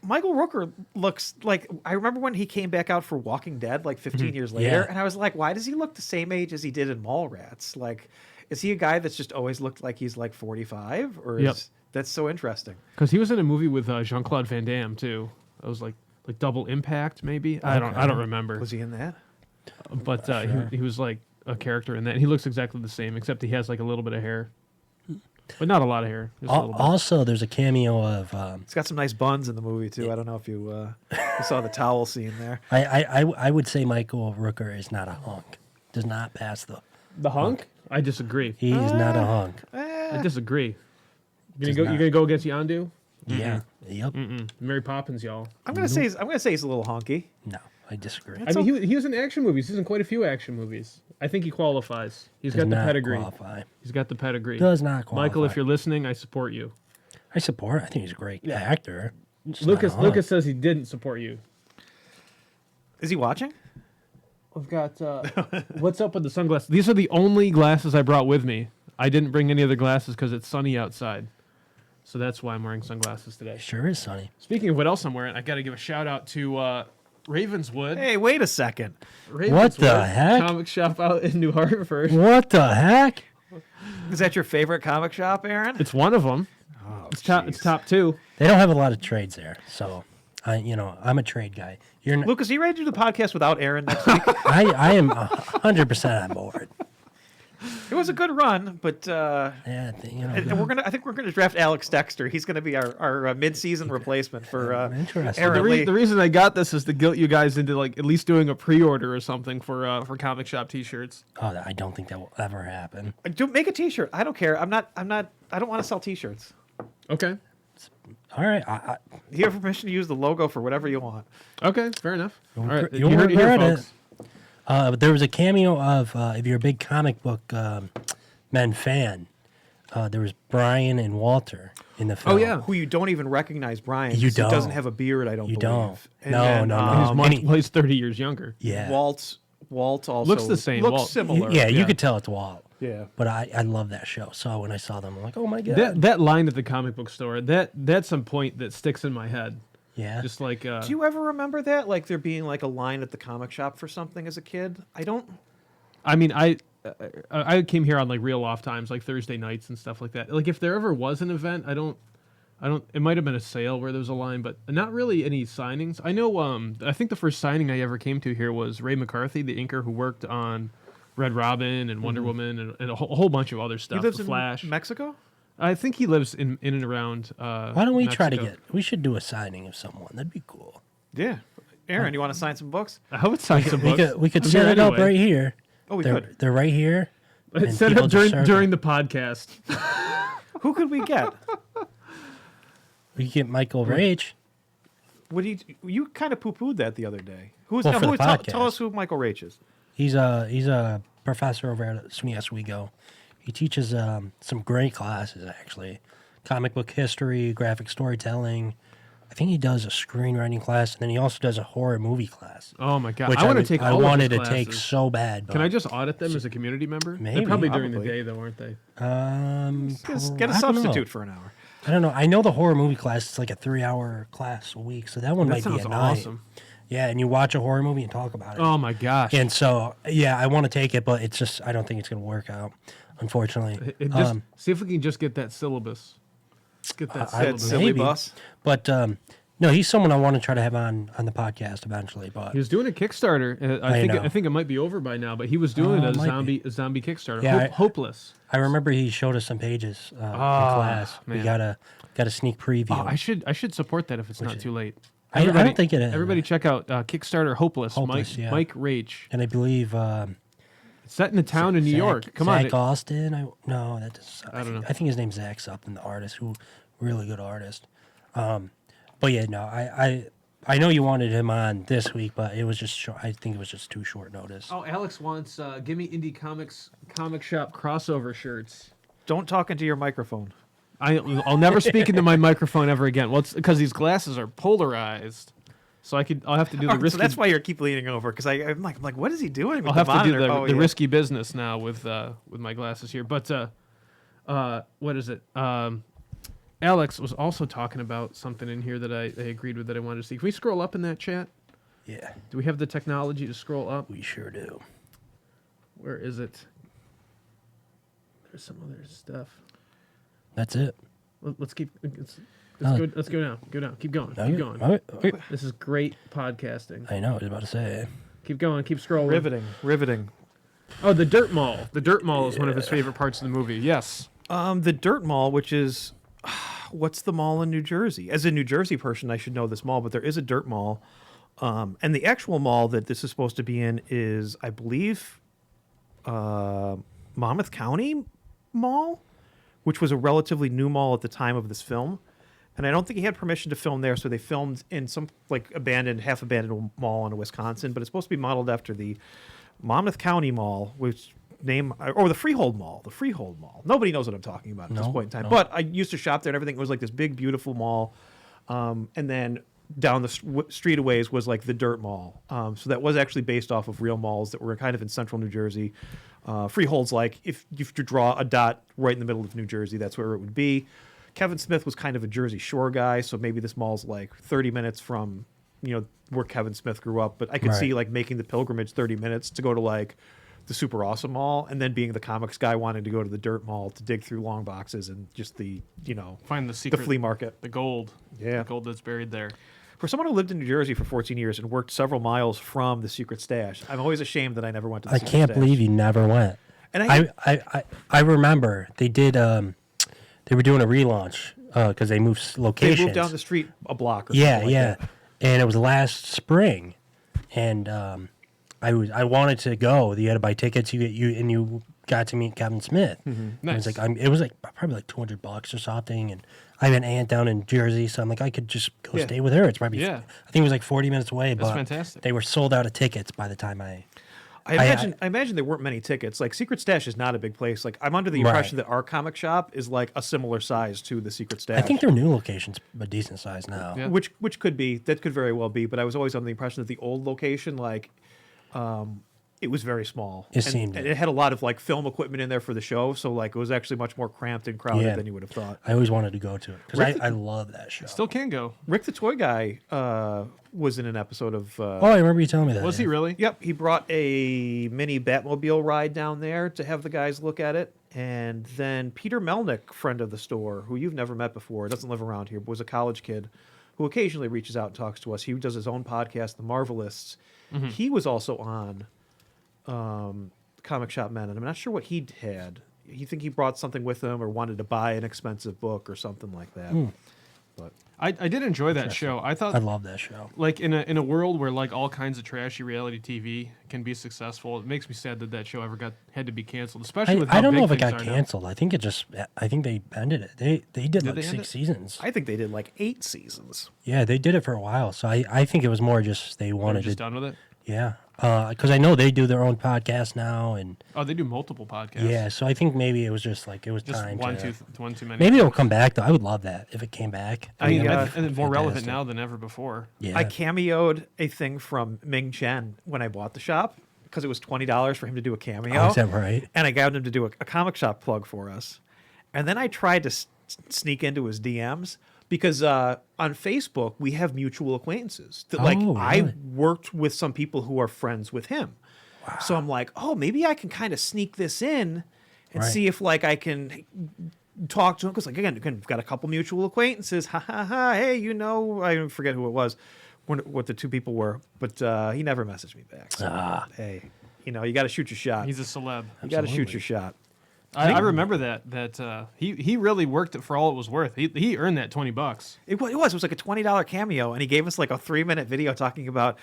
D: Michael Rooker looks like, I remember when he came back out for Walking Dead like 15 years later, and I was like, why does he look the same age as he did in Mallrats? Like, is he a guy that's just always looked like he's like 45? Or is that's so interesting?
B: Because he was in a movie with Jean-Claude Van Damme too. It was like Double Impact, maybe. I don't remember.
D: Was he in that?
B: But he was like a character in that. And he looks exactly the same, except he has like a little bit of hair. But not a lot of hair. Just a little bit.
C: Also, there's a cameo of.
D: He's got some nice buns in the movie too. I don't know if you saw the towel scene there.
C: I would say Michael Rooker is not a hunk. Does not pass
B: the hunk. I disagree.
C: He is not a hunk.
B: I disagree. You're gonna go against Yondu?
C: Yeah. Yep.
B: Mary Poppins, y'all.
D: I'm gonna say he's a little honky.
C: No, I disagree.
B: I mean, he was in action movies. He's in quite a few action movies. I think he qualifies. He's got the pedigree.
C: Qualify.
B: He's got the pedigree.
C: Does not qualify.
B: Michael, if you're listening, I support you.
C: I support. I think he's a great actor.
B: Lucas says he didn't support you.
D: Is he watching?
B: We've got what's up with the sunglasses? These are the only glasses I brought with me. I didn't bring any other glasses because it's sunny outside. So that's why I'm wearing sunglasses today.
C: Sure is sunny.
B: Speaking of what else I'm wearing, I got to give a shout out to Ravenswood.
D: Hey, wait a second.
C: What the heck?
B: Comic shop out in New Hartford.
C: What the heck?
D: Is that your favorite comic shop, Aaron?
B: It's one of them.
D: Oh,
B: It's top two.
C: They don't have a lot of trades there, so I'm a trade guy.
D: Lucas, are you ready to do the podcast without Aaron next week?
C: I am 100% on board.
D: It was a good run, but
C: Yeah,
D: and I think we're gonna draft Alex Dexter. He's gonna be our mid-season replacement for
C: interesting.
D: Aaron Lee.
B: The reason I got this is to guilt you guys into like at least doing a pre-order or something for comic shop T-shirts.
C: Oh, I don't think that will ever happen.
D: Make a T-shirt. I don't care. I don't want to sell T-shirts.
B: Okay.
C: All right,
D: You have permission to use the logo for whatever you want.
B: Okay, fair enough. All right,
C: you
B: heard it here, folks.
C: But there was a cameo of if you're a big comic book men fan, there was Brian and Walter in the film.
B: Oh yeah,
D: who you don't even recognize, Brian.
C: You don't.
D: He doesn't have a beard. I don't.
C: You
D: believe.
C: don't.
D: And
C: No,
D: then,
C: no.
B: he's 30 years younger.
C: Yeah.
D: Walt also
B: Looks the same.
D: Looks
B: Walt.
D: similar.
C: Yeah, you could tell it's Walt.
D: Yeah.
C: But I love that show. So when I saw them, I'm like, oh my god.
B: That line at the comic book store, that's some point that sticks in my head.
C: Yeah.
B: Just like.
D: Do you ever remember that? Like there being like a line at the comic shop for something as a kid? I don't.
B: I mean, I came here on like real off times, like Thursday nights and stuff like that. Like if there ever was an event, I don't. It might have been a sale where there was a line, but not really any signings. I know. I think the first signing I ever came to here was Ray McCarthy, the inker who worked on Red Robin and Wonder Woman and a whole bunch of other stuff.
D: He lives
B: the Flash.
D: in Mexico.
B: I think he lives in and around.
C: Why don't we try to
B: Mexico.
C: We should do a signing of someone. That'd be cool.
D: Yeah. Aaron, you want to sign some books?
B: I would sign some books.
C: We could
B: I'm
C: set
B: here
C: it up
B: anyway.
C: right here.
D: Oh,
C: They're right here. and
B: Set it
C: people
B: up
C: just circle.
B: during the podcast.
D: Who could we get?
C: We could get Michael Rage.
D: You kind of poo-pooed that the other day.
C: Well, for the
D: tell
C: podcast.
D: us who Michael Rach is.
C: He's a professor over at SUNY Oswego. He teaches some great classes actually, comic book history, graphic storytelling. I think he does a screenwriting class, and then he also does a horror movie class.
B: Oh my god!
C: Which
B: I want to take.
C: I
B: all
C: wanted
B: of
C: to
B: his
C: take
B: classes.
C: so bad. But
B: Can I just audit them as a community member?
C: Maybe.
B: They're probably during the
D: Probably.
B: day though, aren't they?
D: Get a
C: I don't know.
D: substitute for an hour.
C: I don't know. I know the horror movie class is like a 3-hour class a week, so that one
B: That
C: might be
B: sounds
C: at night.
B: awesome.
C: Yeah, and you watch a horror movie and talk about it.
B: Oh my gosh!
C: And so, yeah, I want to take it, but it's just I don't think it's going to work out, unfortunately.
B: See if we can just get that syllabus. Get that
C: I-
B: syllabus.
D: Silly
C: Maybe.
D: bus.
C: But no, he's someone I want to try to have on the podcast eventually. But
B: He was doing a Kickstarter.
C: I know.
B: I think it might be over by now, but he was doing
C: it
B: a
C: might
B: zombie Kickstarter.
C: Yeah,
B: Hopeless.
C: I remember he showed us some pages in class. We
B: man.
C: got a sneak preview.
B: Oh, I should support that if it's not too late.
C: I don't think it is.
B: Everybody check out Kickstarter Hopeless.
C: Hopeless,
B: Mike
C: yeah.
B: Mike Rach.
C: And I believe
B: Set in a town in New York. Come on.
C: Zach Austin. No, that doesn't.
B: I don't know.
C: I think his name's Zach something, the artist, who really good artist. But yeah, no, I know you wanted him on this week, but it was just short. I think it was just too short notice.
B: Oh, Alex wants give me Indie Comics comic shop crossover shirts.
D: Don't talk into your microphone.
B: I'll never speak into my microphone ever again. Well, it's because these glasses are polarized, so I'll have to do the risky.
D: So that's why you keep leaning over, because I'm like, what is he doing? With
B: I'll have to do the
D: yeah.
B: risky business now with my glasses here. But what is it? Alex was also talking about something in here that I agreed with that I wanted to see. Can we scroll up in that chat?
C: Yeah.
B: Do we have the technology to scroll up?
C: We sure do.
B: Where is it? There's some other stuff.
C: That's it.
B: Let's keep. Let's go down. Go down. Keep going. Keep going.
C: Okay.
B: This is great podcasting.
C: I know. I was about to say.
B: Keep going. Keep scrolling.
D: Riveting.
B: Oh, the Dirt Mall. The Dirt Mall is one of his favorite parts of the movie. Yes.
D: The Dirt Mall, which is, what's the mall in New Jersey? As a New Jersey person, I should know this mall, but there is a Dirt Mall. And the actual mall that this is supposed to be in is, I believe, Monmouth County Mall, which was a relatively new mall at the time of this film. And I don't think he had permission to film there, so they filmed in some half abandoned mall in Wisconsin. But it's supposed to be modeled after the Monmouth County Mall, or the Freehold Mall. The Freehold Mall. Nobody knows what I'm talking about at this point in time. No. But I used to shop there and everything. It was like this big, beautiful mall. And then down the street a ways was like the Dirt Mall. So that was actually based off of real malls that were kind of in central New Jersey. Freehold's like, if you have to draw a dot right in the middle of New Jersey, that's where it would be. Kevin Smith was kind of a Jersey Shore guy, so maybe this mall's like 30 minutes from, where Kevin Smith grew up. But I could see like making the pilgrimage 30 minutes to go to like the Super Awesome Mall, and then being the comics guy wanting to go to the Dirt Mall to dig through long boxes and just
B: find the secret,
D: the flea market,
B: the gold,
D: the
B: gold that's buried there.
D: For someone who lived in New Jersey for 14 years and worked several miles from the secret stash, I'm always ashamed that I never went to the secret stash.
C: I can't believe you never went. And I remember they did. They were doing a relaunch because they moved locations.
D: They moved down the street a block. Or
C: something
D: like that.
C: And it was last spring, and I wanted to go. You had to buy tickets. You got to meet Kevin Smith.
B: Mm-hmm. Nice.
C: It was like probably like $200 or something, and I have an aunt down in Jersey, so I'm like, I could just go stay with her. It's probably I think it was like 40 minutes away.
B: That's
C: but
B: fantastic.
C: They were sold out of tickets by the time I
D: imagine there weren't many tickets. Like Secret Stash is not a big place. Like I'm under the impression that our comic shop is like a similar size to the Secret Stash.
C: I think their new location's a decent size now.
D: Yeah. Which could be. That could very well be. But I was always under the impression that the old location, it was very small.
C: And
D: it had a lot of like film equipment in there for the show, so like it was actually much more cramped and crowded than you would have thought.
C: I always wanted to go to it because I love that show.
B: Still can go.
D: Rick the Toy Guy was in an episode of.
C: I remember you telling me that.
B: Was he really?
D: Yep, he brought a mini Batmobile ride down there to have the guys look at it, and then Peter Melnick, friend of the store, who you've never met before, doesn't live around here, but was a college kid, who occasionally reaches out and talks to us. He does his own podcast, The Marvelists. Mm-hmm. He was also on Comic Shop Men, and I'm not sure what he had. You think he brought something with him or wanted to buy an expensive book or something like that. But
B: I did enjoy that show. I
C: love that show.
B: Like in a world where like all kinds of trashy reality TV can be successful, it makes me sad that show ever had to be canceled. Especially with how
C: I don't
B: big
C: know if it
B: things
C: got
B: are
C: canceled. Now. I think they ended it. They did like 6 seasons.
D: I think they did like 8 seasons.
C: Yeah, they did it for a while. So I think it was more just they wanted
B: just done with it.
C: Yeah. Because I know they do their own podcast now, and
B: they do multiple podcasts.
C: Yeah, so I think maybe it was just time.
B: One too many.
C: Maybe it'll come back though. I would love that if it came back.
B: And it's more relevant now than ever before.
C: Yeah.
D: I cameoed a thing from Ming Chen when I bought the shop because it was $20 for him to do a cameo.
C: Oh, is that right?
D: And I got him to do a comic shop plug for us, and then I tried to sneak into his DMs. Because on Facebook, we have mutual acquaintances. That really? I worked with some people who are friends with him. Wow. So I'm like, maybe I can kind of sneak this in and see if like I can talk to him. Because like, again, we've got a couple mutual acquaintances. Ha, ha, ha. Hey, I forget who it was, what the two people were. But he never messaged me back. So, hey, you got to shoot your shot.
B: He's a celeb.
D: You got to shoot your shot.
B: I remember that he really worked it for all it was worth. He earned that $20.
D: It was like a $20 cameo, and he gave us like a 3-minute video talking about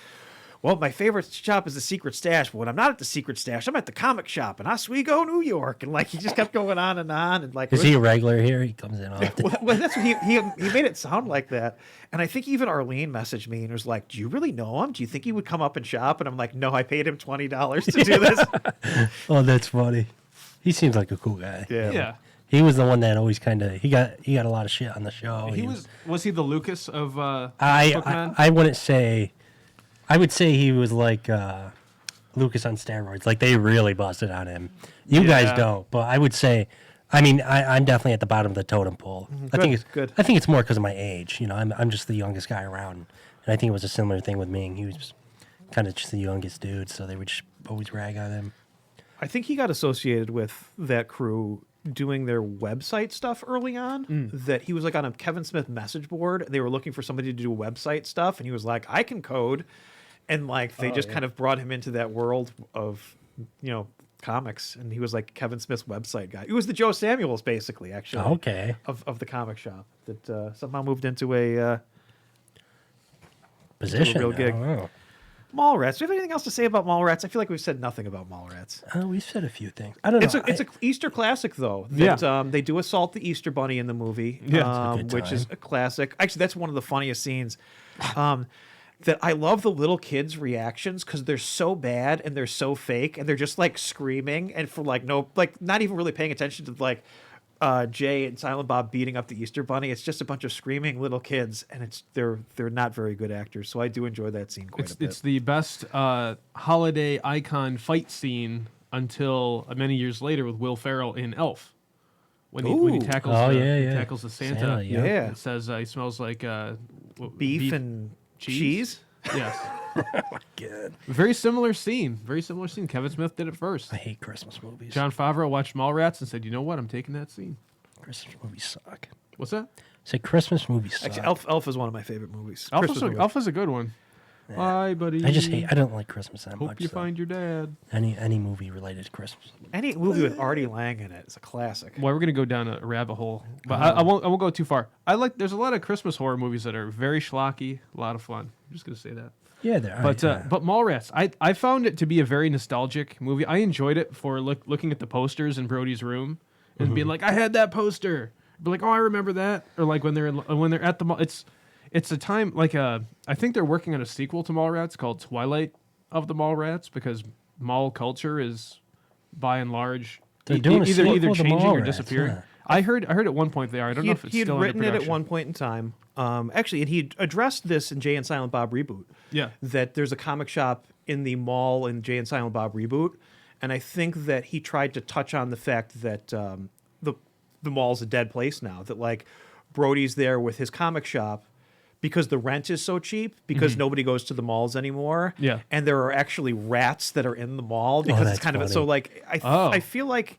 D: well, my favorite shop is the Secret Stash, but when I'm not at the Secret Stash, I'm at the comic shop in Oswego, New York. And like he just kept going on and on. And like,
C: is he a regular here? He comes in often.
D: well, that's what he made it sound like that. And I think even Arlene messaged me and was like, "Do you really know him? Do you think he would come up and shop?" And I'm like, "No, I paid him $20 to do this."
C: Oh, that's funny. He seems like a cool guy.
B: Yeah.
C: He was the one that always kind of he got a lot of shit on the show.
B: He was he the Lucas of
C: I wouldn't say. I would say he was like Lucas on steroids. Like they really busted on him. You guys don't, but I would say. I mean, I'm definitely at the bottom of the totem pole. I think it's
D: good.
C: I think it's more because of my age. You know, I'm just the youngest guy around, and I think it was a similar thing with Ming. He was kind of just the youngest dude, so they would just always rag on him.
D: I think he got associated with that crew doing their website stuff early on. That he was like on a Kevin Smith message board. They were looking for somebody to do website stuff, and he was like, "I can code," and like they kind of brought him into that world of comics, and he was like Kevin Smith's website guy. He was the Joe Samuels, basically, actually.
C: Okay.
D: Of the comic shop that somehow moved into a
C: Position.
D: real gig.
C: Oh.
D: Mallrats. Do you have anything else to say about Mallrats? I feel like we've said nothing about Mallrats.
C: We've said a few things. I don't know.
D: It's a Easter classic though. That, they do assault the Easter Bunny in the movie, which is a classic. Actually, that's one of the funniest scenes. That I love the little kids' reactions because they're so bad and they're so fake and they're just like screaming and for like not even really paying attention to like Jay and Silent Bob beating up the Easter Bunny. It's just a bunch of screaming little kids, and they're not very good actors. So I do enjoy that scene quite a bit.
B: It's the best holiday icon fight scene until many years later with Will Ferrell in Elf. When he tackles tackles the Santa. It says he smells like
D: beef and cheese.
B: Yes.
C: Oh my God.
B: Very similar scene. Kevin Smith did it first.
C: I hate Christmas movies.
B: John Favreau watched Mallrats and said, "You know what? I'm taking that scene."
C: Christmas movies suck.
B: What's that?
C: Say Christmas movies suck.
D: Actually, Elf is one of my favorite movies.
B: Elf is a good one.
C: Yeah.
B: Hi, buddy.
C: I don't like Christmas that much.
B: Hope you find your dad.
C: Any movie related to Christmas.
D: Any movie with Artie Lang in it is a classic.
B: Well, we're gonna go down a rabbit hole, but I won't go too far. There's a lot of Christmas horror movies that are very schlocky, a lot of fun. I'm just gonna say that.
C: Yeah, there are.
B: But Mallrats, I found it to be a very nostalgic movie. I enjoyed it for looking at the posters in Brody's room and being like, I had that poster. Be like, oh, I remember that. Or like when they're at the mall. It's a time like I think they're working on a sequel to Mallrats called Twilight of the Mallrats because mall culture is by and large either changing or disappearing.
C: Yeah.
B: I heard at one point they are. I don't know if it's still
D: he had written
B: under
D: it
B: production.
D: at one point in time. Actually, and he addressed this in Jay and Silent Bob Reboot.
B: Yeah.
D: That there's a comic shop in the mall in Jay and Silent Bob Reboot, and I think that he tried to touch on the fact that the mall's a dead place now. That like Brody's there with his comic shop because the rent is so cheap because nobody goes to the malls anymore.
B: Yeah.
D: And there are actually rats that are in the mall because it's kind of so like I feel like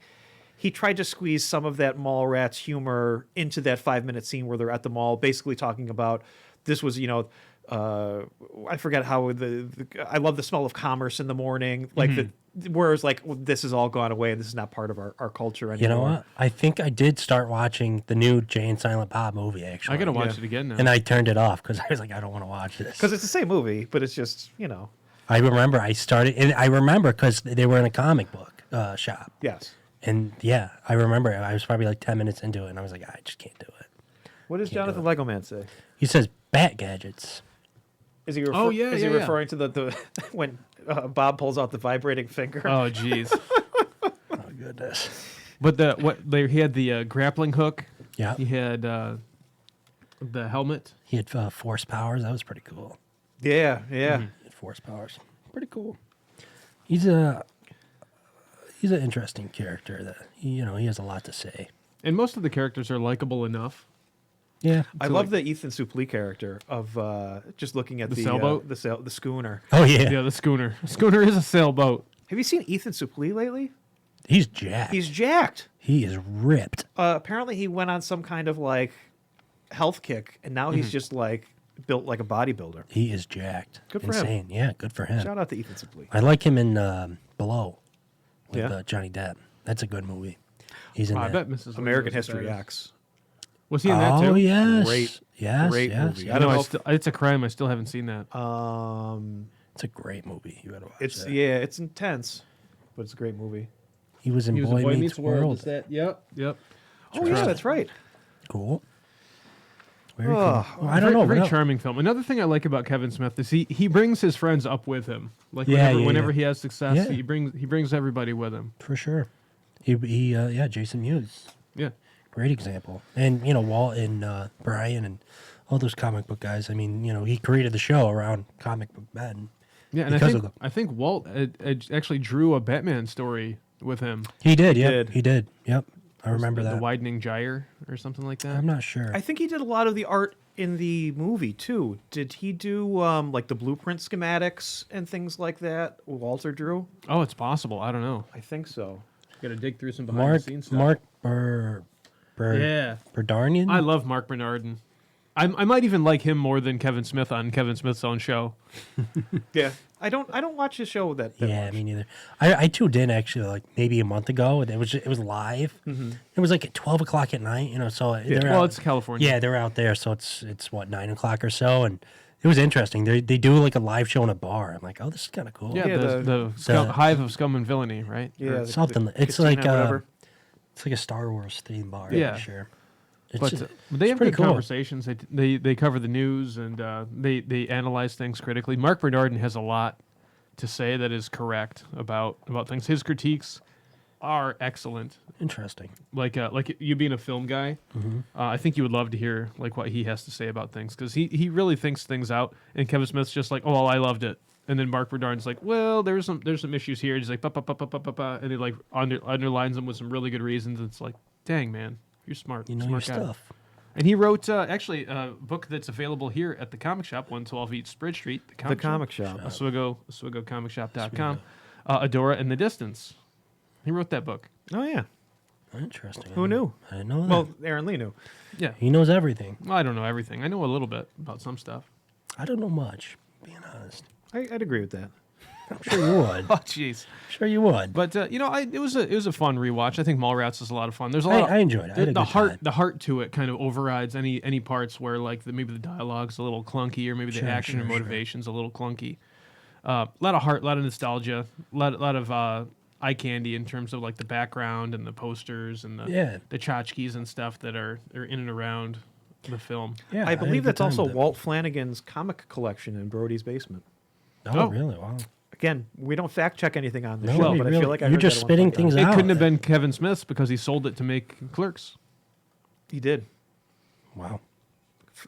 D: he tried to squeeze some of that Mallrats humor into that 5-minute scene where they're at the mall, basically talking about this was, I forget how I love the smell of commerce in the morning, like whereas like this has all gone away and this is not part of our culture anymore.
C: You know what? I think I did start watching the new Jay and Silent Bob movie actually.
B: I gotta watch it again now.
C: And I turned it off because I was like, I don't want to watch this.
D: Because it's the same movie, but it's just
C: I remember I started, and I remember because they were in a comic book shop.
D: Yes.
C: And yeah, I remember I was probably like 10 minutes into it, and I was like, I just can't do it.
D: What does Jonathan Lego Man say?
C: He says bat gadgets.
D: Is he referring to the when Bob pulls out the vibrating finger?
B: Oh, jeez.
C: Oh goodness.
B: But he had the grappling hook.
C: Yeah.
B: He had the helmet.
C: He had force powers. That was pretty cool.
D: Yeah.
C: He had force powers. Pretty cool. He's an interesting character that he has a lot to say.
B: And most of the characters are likable enough.
C: Yeah.
D: I love the Ethan Suplee character of just looking at the
B: sailboat?
D: the schooner.
C: Oh yeah.
B: Yeah, the schooner. Schooner is a sailboat.
D: Have you seen Ethan Suplee lately?
C: He's jacked.
D: He's jacked.
C: He is ripped.
D: Apparently, he went on some kind of like health kick, and now he's just like built like a bodybuilder.
C: He is jacked.
D: Good for
C: Insane.
D: him.
C: Yeah, good for him.
D: Shout out to Ethan Suplee.
C: I like him in Below with
D: Yeah?
C: Johnny Depp. That's a good movie. He's in
B: I
C: that.
B: bet Mrs.
D: American
B: Lee knows
D: History
B: what that is.
D: X.
B: Was he in that too?
C: Oh yes,
D: Great-
C: yes,
D: great
C: yes.
D: movie.
C: yes.
D: I don't know if-
B: it's a crime. I still haven't seen that.
C: It's a great movie. You gotta watch
D: It's
C: that.
D: it's intense, but it's a great movie.
C: He was in Boy Meets World.
B: Is that? Yep.
D: Oh yeah, that's right.
C: Cool. Very cool.
D: Oh,
C: Well, I don't know.
B: Very charming film. Another thing I like about Kevin Smith is he brings his friends up with him. Like whenever he has success, he brings everybody with him.
C: For sure. Jason Mewes.
B: Yeah.
C: Great example. And, Walt and Brian and all those comic book guys. I mean, he created the show around comic book men.
B: Yeah, and I think Walt actually drew a Batman story with him.
C: He did, He did. Yep. I remember that.
B: The Widening Gyre or something like that.
C: I'm not sure.
D: I think he did a lot of the art in the movie too. Did he do like the blueprint schematics and things like that? Walter drew.
B: Oh, it's possible. I don't know.
D: I think so.
B: Got to dig through some behind the scenes stuff.
C: Mark
B: Yeah.
C: Berdarnian?
B: I love Mark Bernardin. I might even like him more than Kevin Smith on Kevin Smith's own show.
D: Yeah, I don't watch his show that
C: Yeah,
D: much.
C: me neither. I tuned in actually like maybe a month ago. And it was live. Mm-hmm. It was like at 12 o'clock at night. So
B: It's California.
C: Yeah, they're out there. So it's what 9 o'clock or so, and it was interesting. They do like a live show in a bar. I'm like, oh, this is kind of cool.
B: Yeah, the hive of scum and villainy, right?
D: Yeah,
C: something. It's like it's like a Star Wars theme bar.
B: Yeah,
C: for sure.
B: But they have good
C: cool.
B: conversations. They cover the news and they analyze things critically. Mark Bernardin has a lot to say that is correct about things. His critiques are excellent.
C: Interesting.
B: Like you being a film guy, I think you would love to hear like what he has to say about things because he really thinks things out. And Kevin Smith's just like, oh, well, I loved it. And then Mark Bernardin's like, well, there's some issues here. He's like, and he like underlines them with some really good reasons. And it's like, dang man. You're smart.
C: You know
B: smart
C: your
B: guy.
C: stuff.
B: And he wrote actually a book that's available here at the comic shop, 112 East Bridge Street.
D: The comic shop.
B: OswegoComicShop.com. Adora in the Distance. He wrote that book.
D: Oh yeah.
C: Interesting.
D: Who knew?
C: I didn't know that.
D: Well, Aaron Lee knew.
B: Yeah.
C: He knows everything.
B: Well, I don't know everything. I know a little bit about some stuff.
C: I don't know much, being honest.
D: I'd agree with that.
C: I'm sure you would.
B: Oh, jeez.
C: Sure you would.
B: But it was a fun rewatch. I think Mallrats is a lot of fun. There's a lot.
C: I enjoyed it. I had a good time.
B: The heart to it kind of overrides any parts where like maybe the dialogue's a little clunky or maybe the action or motivation's a little clunky. A lot of heart, a lot of nostalgia, a lot of eye candy in terms of like the background and the posters and the tchotchkes and stuff that are in and around the film.
C: Yeah,
D: I believe that's also Walt Flanagan's comic collection in Brody's basement.
C: Oh, really? Wow.
D: Again, we don't fact check anything on the show, but I feel like
C: you're just spitting things out.
B: It couldn't have been Kevin Smith's because he sold it to make Clerks.
D: He did.
C: Wow.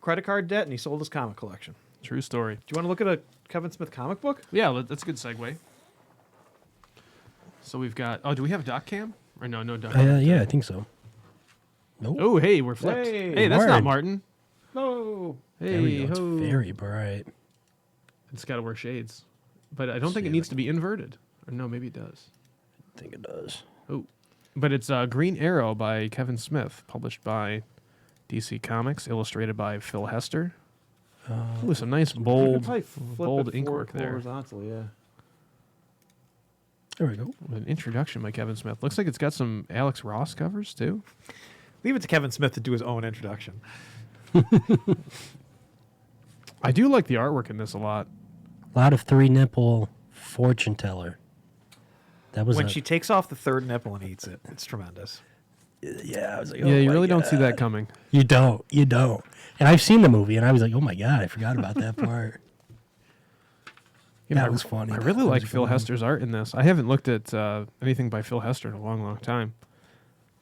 D: Credit card debt, and he sold his comic collection.
B: True story.
D: Do you want to look at a Kevin Smith comic book?
B: Yeah, that's a good segue. So we've got. Oh, do we have Doc Cam? Or no Doc Cam.
C: Yeah, I think so. Nope.
B: Oh, hey, we're flipped. Hey, that's not Martin.
D: No.
B: Hey,
C: It's very bright.
B: It's got to wear shades. But I don't think it needs to be inverted. Or no, maybe it does.
C: I think it does.
B: Oh. But it's Green Arrow by Kevin Smith, published by DC Comics, illustrated by Phil Hester. Ooh, some nice bold ink work there.
D: Horizontally, yeah.
C: There we go.
B: An introduction by Kevin Smith. Looks like it's got some Alex Ross covers, too.
D: Leave it to Kevin Smith to do his own introduction.
B: I do like the artwork in this a lot.
C: A lot of three-nipple fortune teller. That was
D: when she takes off the third nipple and eats it. It's tremendous.
C: Yeah, I was like,
B: yeah, you really don't see that coming.
C: You don't. And I've seen the movie, and I was like, oh my god, I forgot about that part. That was funny.
B: I really like Phil Hester's art in this. I haven't looked at anything by Phil Hester in a long, long time.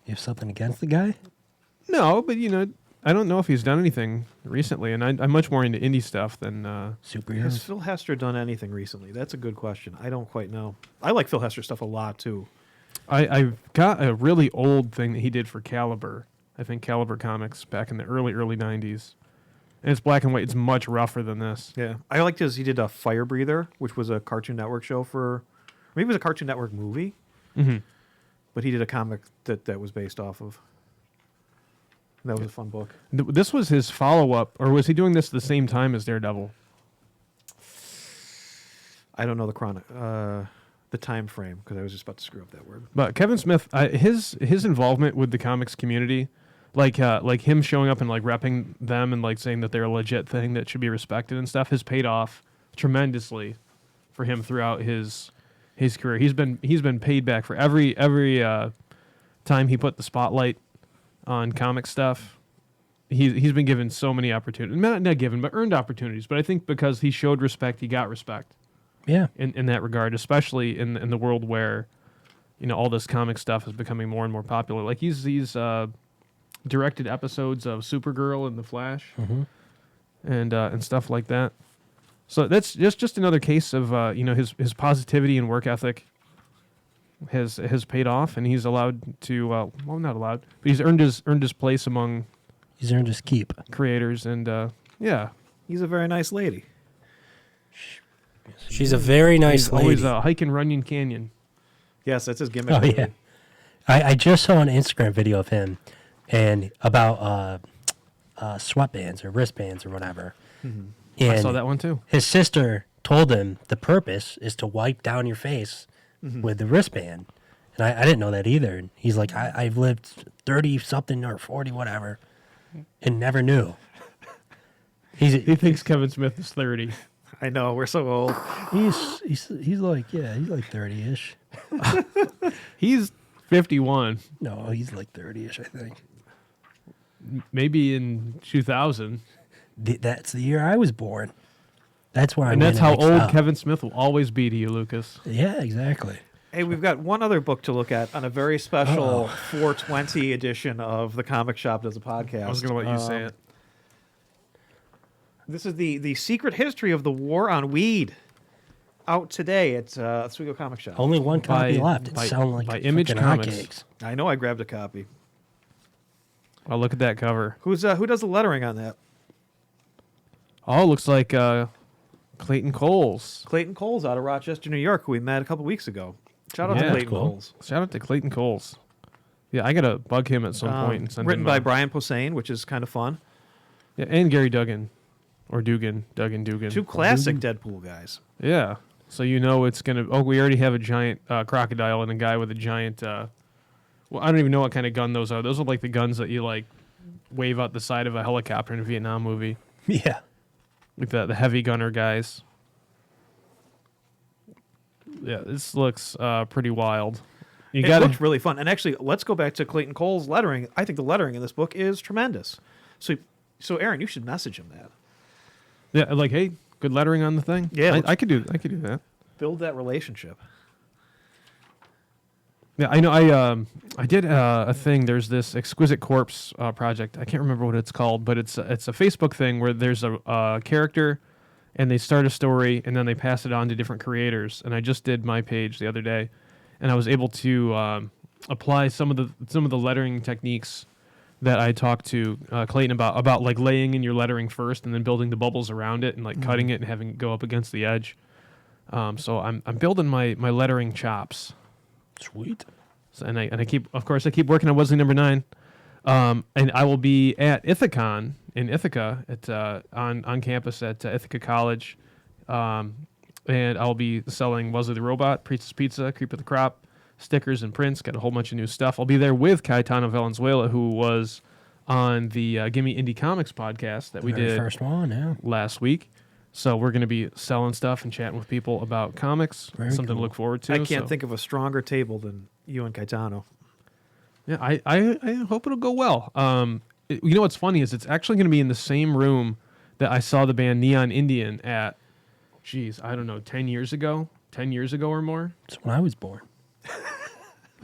C: You have something against the guy?
B: No, but I don't know if he's done anything recently, and I'm much more into indie stuff than
C: superheroes.
D: Has Phil Hester done anything recently? That's a good question. I don't quite know. I like Phil Hester stuff a lot too.
B: I've got a really old thing that he did for Caliber. I think Caliber Comics back in the early 90s. And it's black and white. It's much rougher than this.
D: Yeah. I liked he did a Fire Breather, which was a Cartoon Network show maybe it was a Cartoon Network movie.
B: Mm-hmm.
D: But he did a comic that was based off of. That was a fun book.
B: This was his follow-up, or was he doing this at the same time as Daredevil?
D: I don't know the time frame, because I was just about to screw up that word.
B: But Kevin Smith, his involvement with the comics community, like him showing up and like repping them and like saying that they're a legit thing that should be respected and stuff, has paid off tremendously for him throughout his career. He's been paid back for every time he put the spotlight on comic stuff. He's been given so many opportunities, not given, but earned opportunities. But I think because he showed respect, he got respect.
C: Yeah.
B: In that regard, especially in the world where, all this comic stuff is becoming more and more popular. Like he's directed episodes of Supergirl and The Flash, and stuff like that. So that's just another case of his positivity and work ethic has paid off, and he's allowed to not allowed, but he's earned his place among.
C: He's earned his keep.
B: Creators, and yeah,
D: he's a very nice lady.
C: She's a very nice lady.
B: Always hiking Runyon Canyon.
D: Yes, that's his gimmick.
C: Oh yeah, I just saw an Instagram video of him, and about sweatbands or wristbands or whatever.
B: Mm-hmm.
C: And
B: I saw that one too.
C: His sister told him the purpose is to wipe down your face with the wristband, and I didn't know that either. And he's like, I've lived 30 something or 40 whatever, and never knew.
B: He thinks Kevin Smith is 30.
D: I know, we're so old.
C: He's like, yeah, he's like 30-ish.
B: He's 51.
C: No, he's like 30-ish, I think.
B: Maybe in 2000.
C: That's the year I was born. That's why.
B: And that's how old Kevin Smith will always be to you, Lucas.
C: Yeah, exactly.
D: Hey, we've got one other book to look at on a very special 420 edition of The Comic Shop Does a Podcast.
B: I was going to let you say it.
D: This is the secret history of the war on weed. Out today at Oswego Comic Shop.
C: Only one copy left. It sounds like
B: by Image Comics.
C: hotcakes.
D: I know I grabbed a copy.
B: Oh, look at that cover.
D: Who does the lettering on that?
B: Oh, it looks like Clayton Coles.
D: Clayton Coles out of Rochester, New York, who we met a couple weeks ago. Shout out to Clayton Coles.
B: Shout out to Clayton Coles. Yeah, I got to bug him at some point. And send
D: written
B: him
D: by Brian Posehn, which is kind of fun.
B: Yeah, and Gary Duggan. Or Dugan. Dugan.
D: Two classic Deadpool guys.
B: Yeah. So it's going to... Oh, we already have a giant crocodile and a guy with a giant... well, I don't even know what kind of gun those are. Those are like the guns that you, wave out the side of a helicopter in a Vietnam movie.
C: Yeah.
B: Like the heavy gunner guys. Yeah, this looks pretty wild.
D: It looks really fun. And actually, let's go back to Clayton Cole's lettering. I think the lettering in this book is tremendous. So Aaron, you should message him that.
B: Yeah, hey, good lettering on the thing.
D: Yeah,
B: I could do that.
D: Build that relationship.
B: Yeah, I know. I did a thing. There's this Exquisite Corpse project. I can't remember what it's called, but it's a Facebook thing where there's a character, and they start a story, and then they pass it on to different creators. And I just did my page the other day, and I was able to apply some of the lettering techniques that I talked to Clayton about laying in your lettering first and then building the bubbles around it and cutting it and having it go up against the edge. So I'm building my lettering chops.
C: Sweet.
B: So, and I keep working on Wesley number 9. And I will be at Ithacon in Ithaca on campus at Ithaca College. And I'll be selling Wesley the Robot, Priestess Pizza, Creep of the Crop, stickers and prints. Got a whole bunch of new stuff. I'll be there with Caetano Valenzuela, who was on the Gimme Indie Comics podcast that we did
C: first one,
B: last week. So we're going to be selling stuff and chatting with people about comics. Something to look forward to.
D: I can't think of a stronger table than you and Caetano.
B: Yeah, I hope it'll go well. You know what's funny is it's actually going to be in the same room that I saw the band Neon Indian at, I don't know, 10 years ago or more.
C: That's when I was born.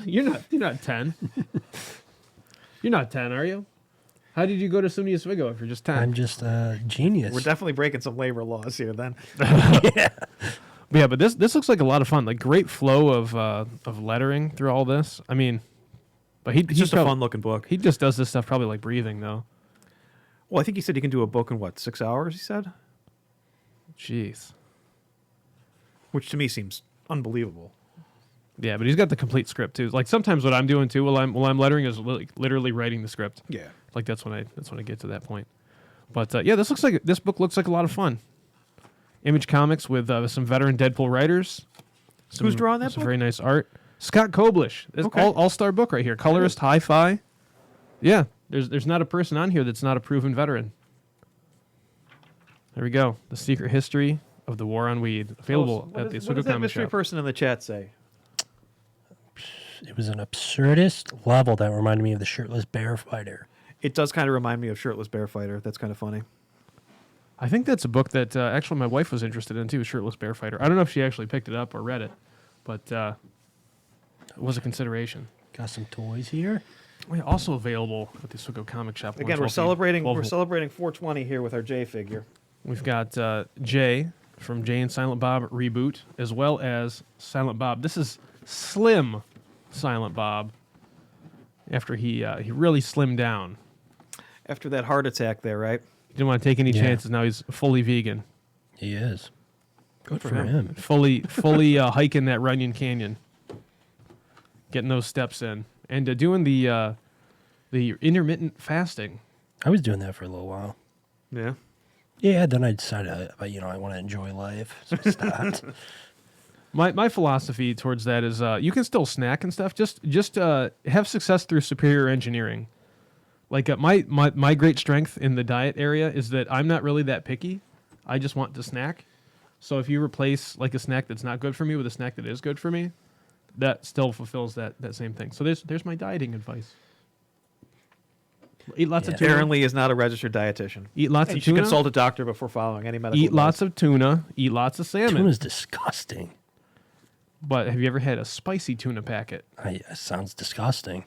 B: You're not 10. You're not 10, are you? How did you go to SUNY Oswego if you're just 10?
C: I'm just a genius.
D: We're definitely breaking some labor laws here then.
B: Yeah, but this looks like a lot of fun. Great flow of lettering through all this. I mean, but
D: it's just a fun looking book.
B: He just does this stuff probably like breathing though.
D: Well, I think he said he can do a book in 6 hours, he said?
B: Jeez.
D: Which to me seems unbelievable.
B: Yeah, but he's got the complete script too. Sometimes what I'm doing too while I'm lettering is literally writing the script.
D: Yeah.
B: That's when I get to that point. But yeah, this book looks like a lot of fun. Image Comics with some veteran Deadpool writers.
D: Who's drawing that book?
B: Some very nice art. Scott Koblish.
D: Okay.
B: All-star book right here. Colorist, hi-fi. Yeah, there's not a person on here that's not a proven veteran. There we go. The Secret History of the War on Weed, available at the
D: What
B: Oswego
D: does that
B: Comic
D: mystery
B: Shop.
D: person in the chat say?
C: It was an absurdist level that reminded me of the Shirtless Bear Fighter.
D: It does kind of remind me of Shirtless Bear Fighter. That's kind of funny.
B: I think that's a book that actually my wife was interested in too, Shirtless Bear Fighter. I don't know if she actually picked it up or read it, but it was a consideration.
C: Got some toys here.
B: Also available at the Oswego Comic Shop.
D: Again, we're celebrating 420 here with our J figure.
B: We've got Jay from Jay and Silent Bob Reboot, as well as Silent Bob. This is Slim Silent Bob, after he really slimmed down.
D: After that heart attack there, right?
B: Didn't want to take any chances. Now he's fully vegan.
C: He is. Good for him.
B: Fully hiking that Runyon Canyon. Getting those steps in. And doing the intermittent fasting.
C: I was doing that for a little while.
D: Yeah.
C: Yeah, then I decided, I want to enjoy life, so I stopped.
B: My philosophy towards that is you can still snack and stuff. Just have success through superior engineering. Like my great strength in the diet area is that I'm not really that picky. I just want to snack. So if you replace like a snack that's not good for me with a snack that is good for me, that still fulfills that same thing. So there's my dieting advice. Eat lots of tuna.
D: Aaron Lee is not a registered dietitian.
B: Eat lots
D: You
B: of
D: should
B: tuna.
D: consult a doctor before following any medical
B: Eat
D: advice.
B: lots of tuna. Eat lots of salmon.
C: Tuna's disgusting.
B: But have you ever had a spicy tuna packet?
C: It sounds disgusting.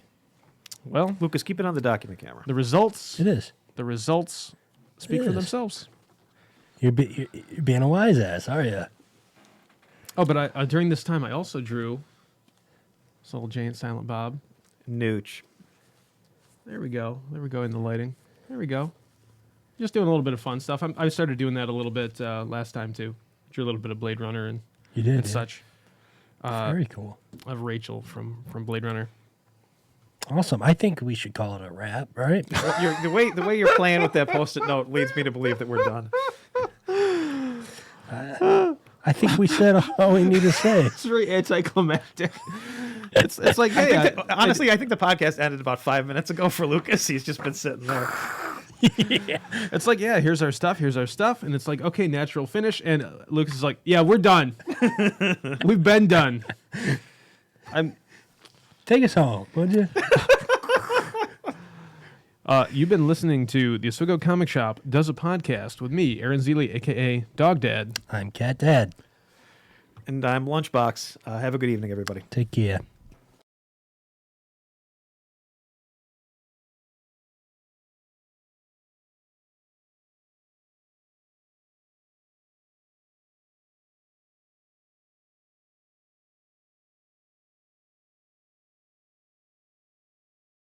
B: Well,
D: Lucas, keep it on the document camera.
B: the results.
C: It is.
B: The results speak
C: It
B: for
C: is.
B: themselves.
C: You're being a wise ass, are you?
B: Oh, but during this time, I also drew this little Giant Silent Bob.
D: Nooch.
B: There we go. There we go in the lighting. There we go. Just doing a little bit of fun stuff. I started doing that a little bit last time, too. Drew a little bit of Blade Runner and such.
C: Very cool.
B: Of Rachel from Blade Runner.
C: Awesome. I think we should call it a wrap, right?
D: The way you're playing with that post-it note leads me to believe that we're done.
C: I think we said all we need to say.
B: It's very anticlimactic. It's like, hey,
D: Honestly, I think the podcast ended about 5 minutes ago for Lucas. He's just been sitting there.
B: it's like, yeah, here's our stuff, and it's like, okay, natural finish, and Lucas is like, yeah, we're done. We've been done.
C: Take us home, would you?
B: You've been listening to the Oswego Comic Shop does a podcast with me, Aaron Zeeley, a.k.a. Dog Dad.
C: I'm Cat Dad.
D: And I'm Lunchbox. Have a good evening, everybody.
C: Take care.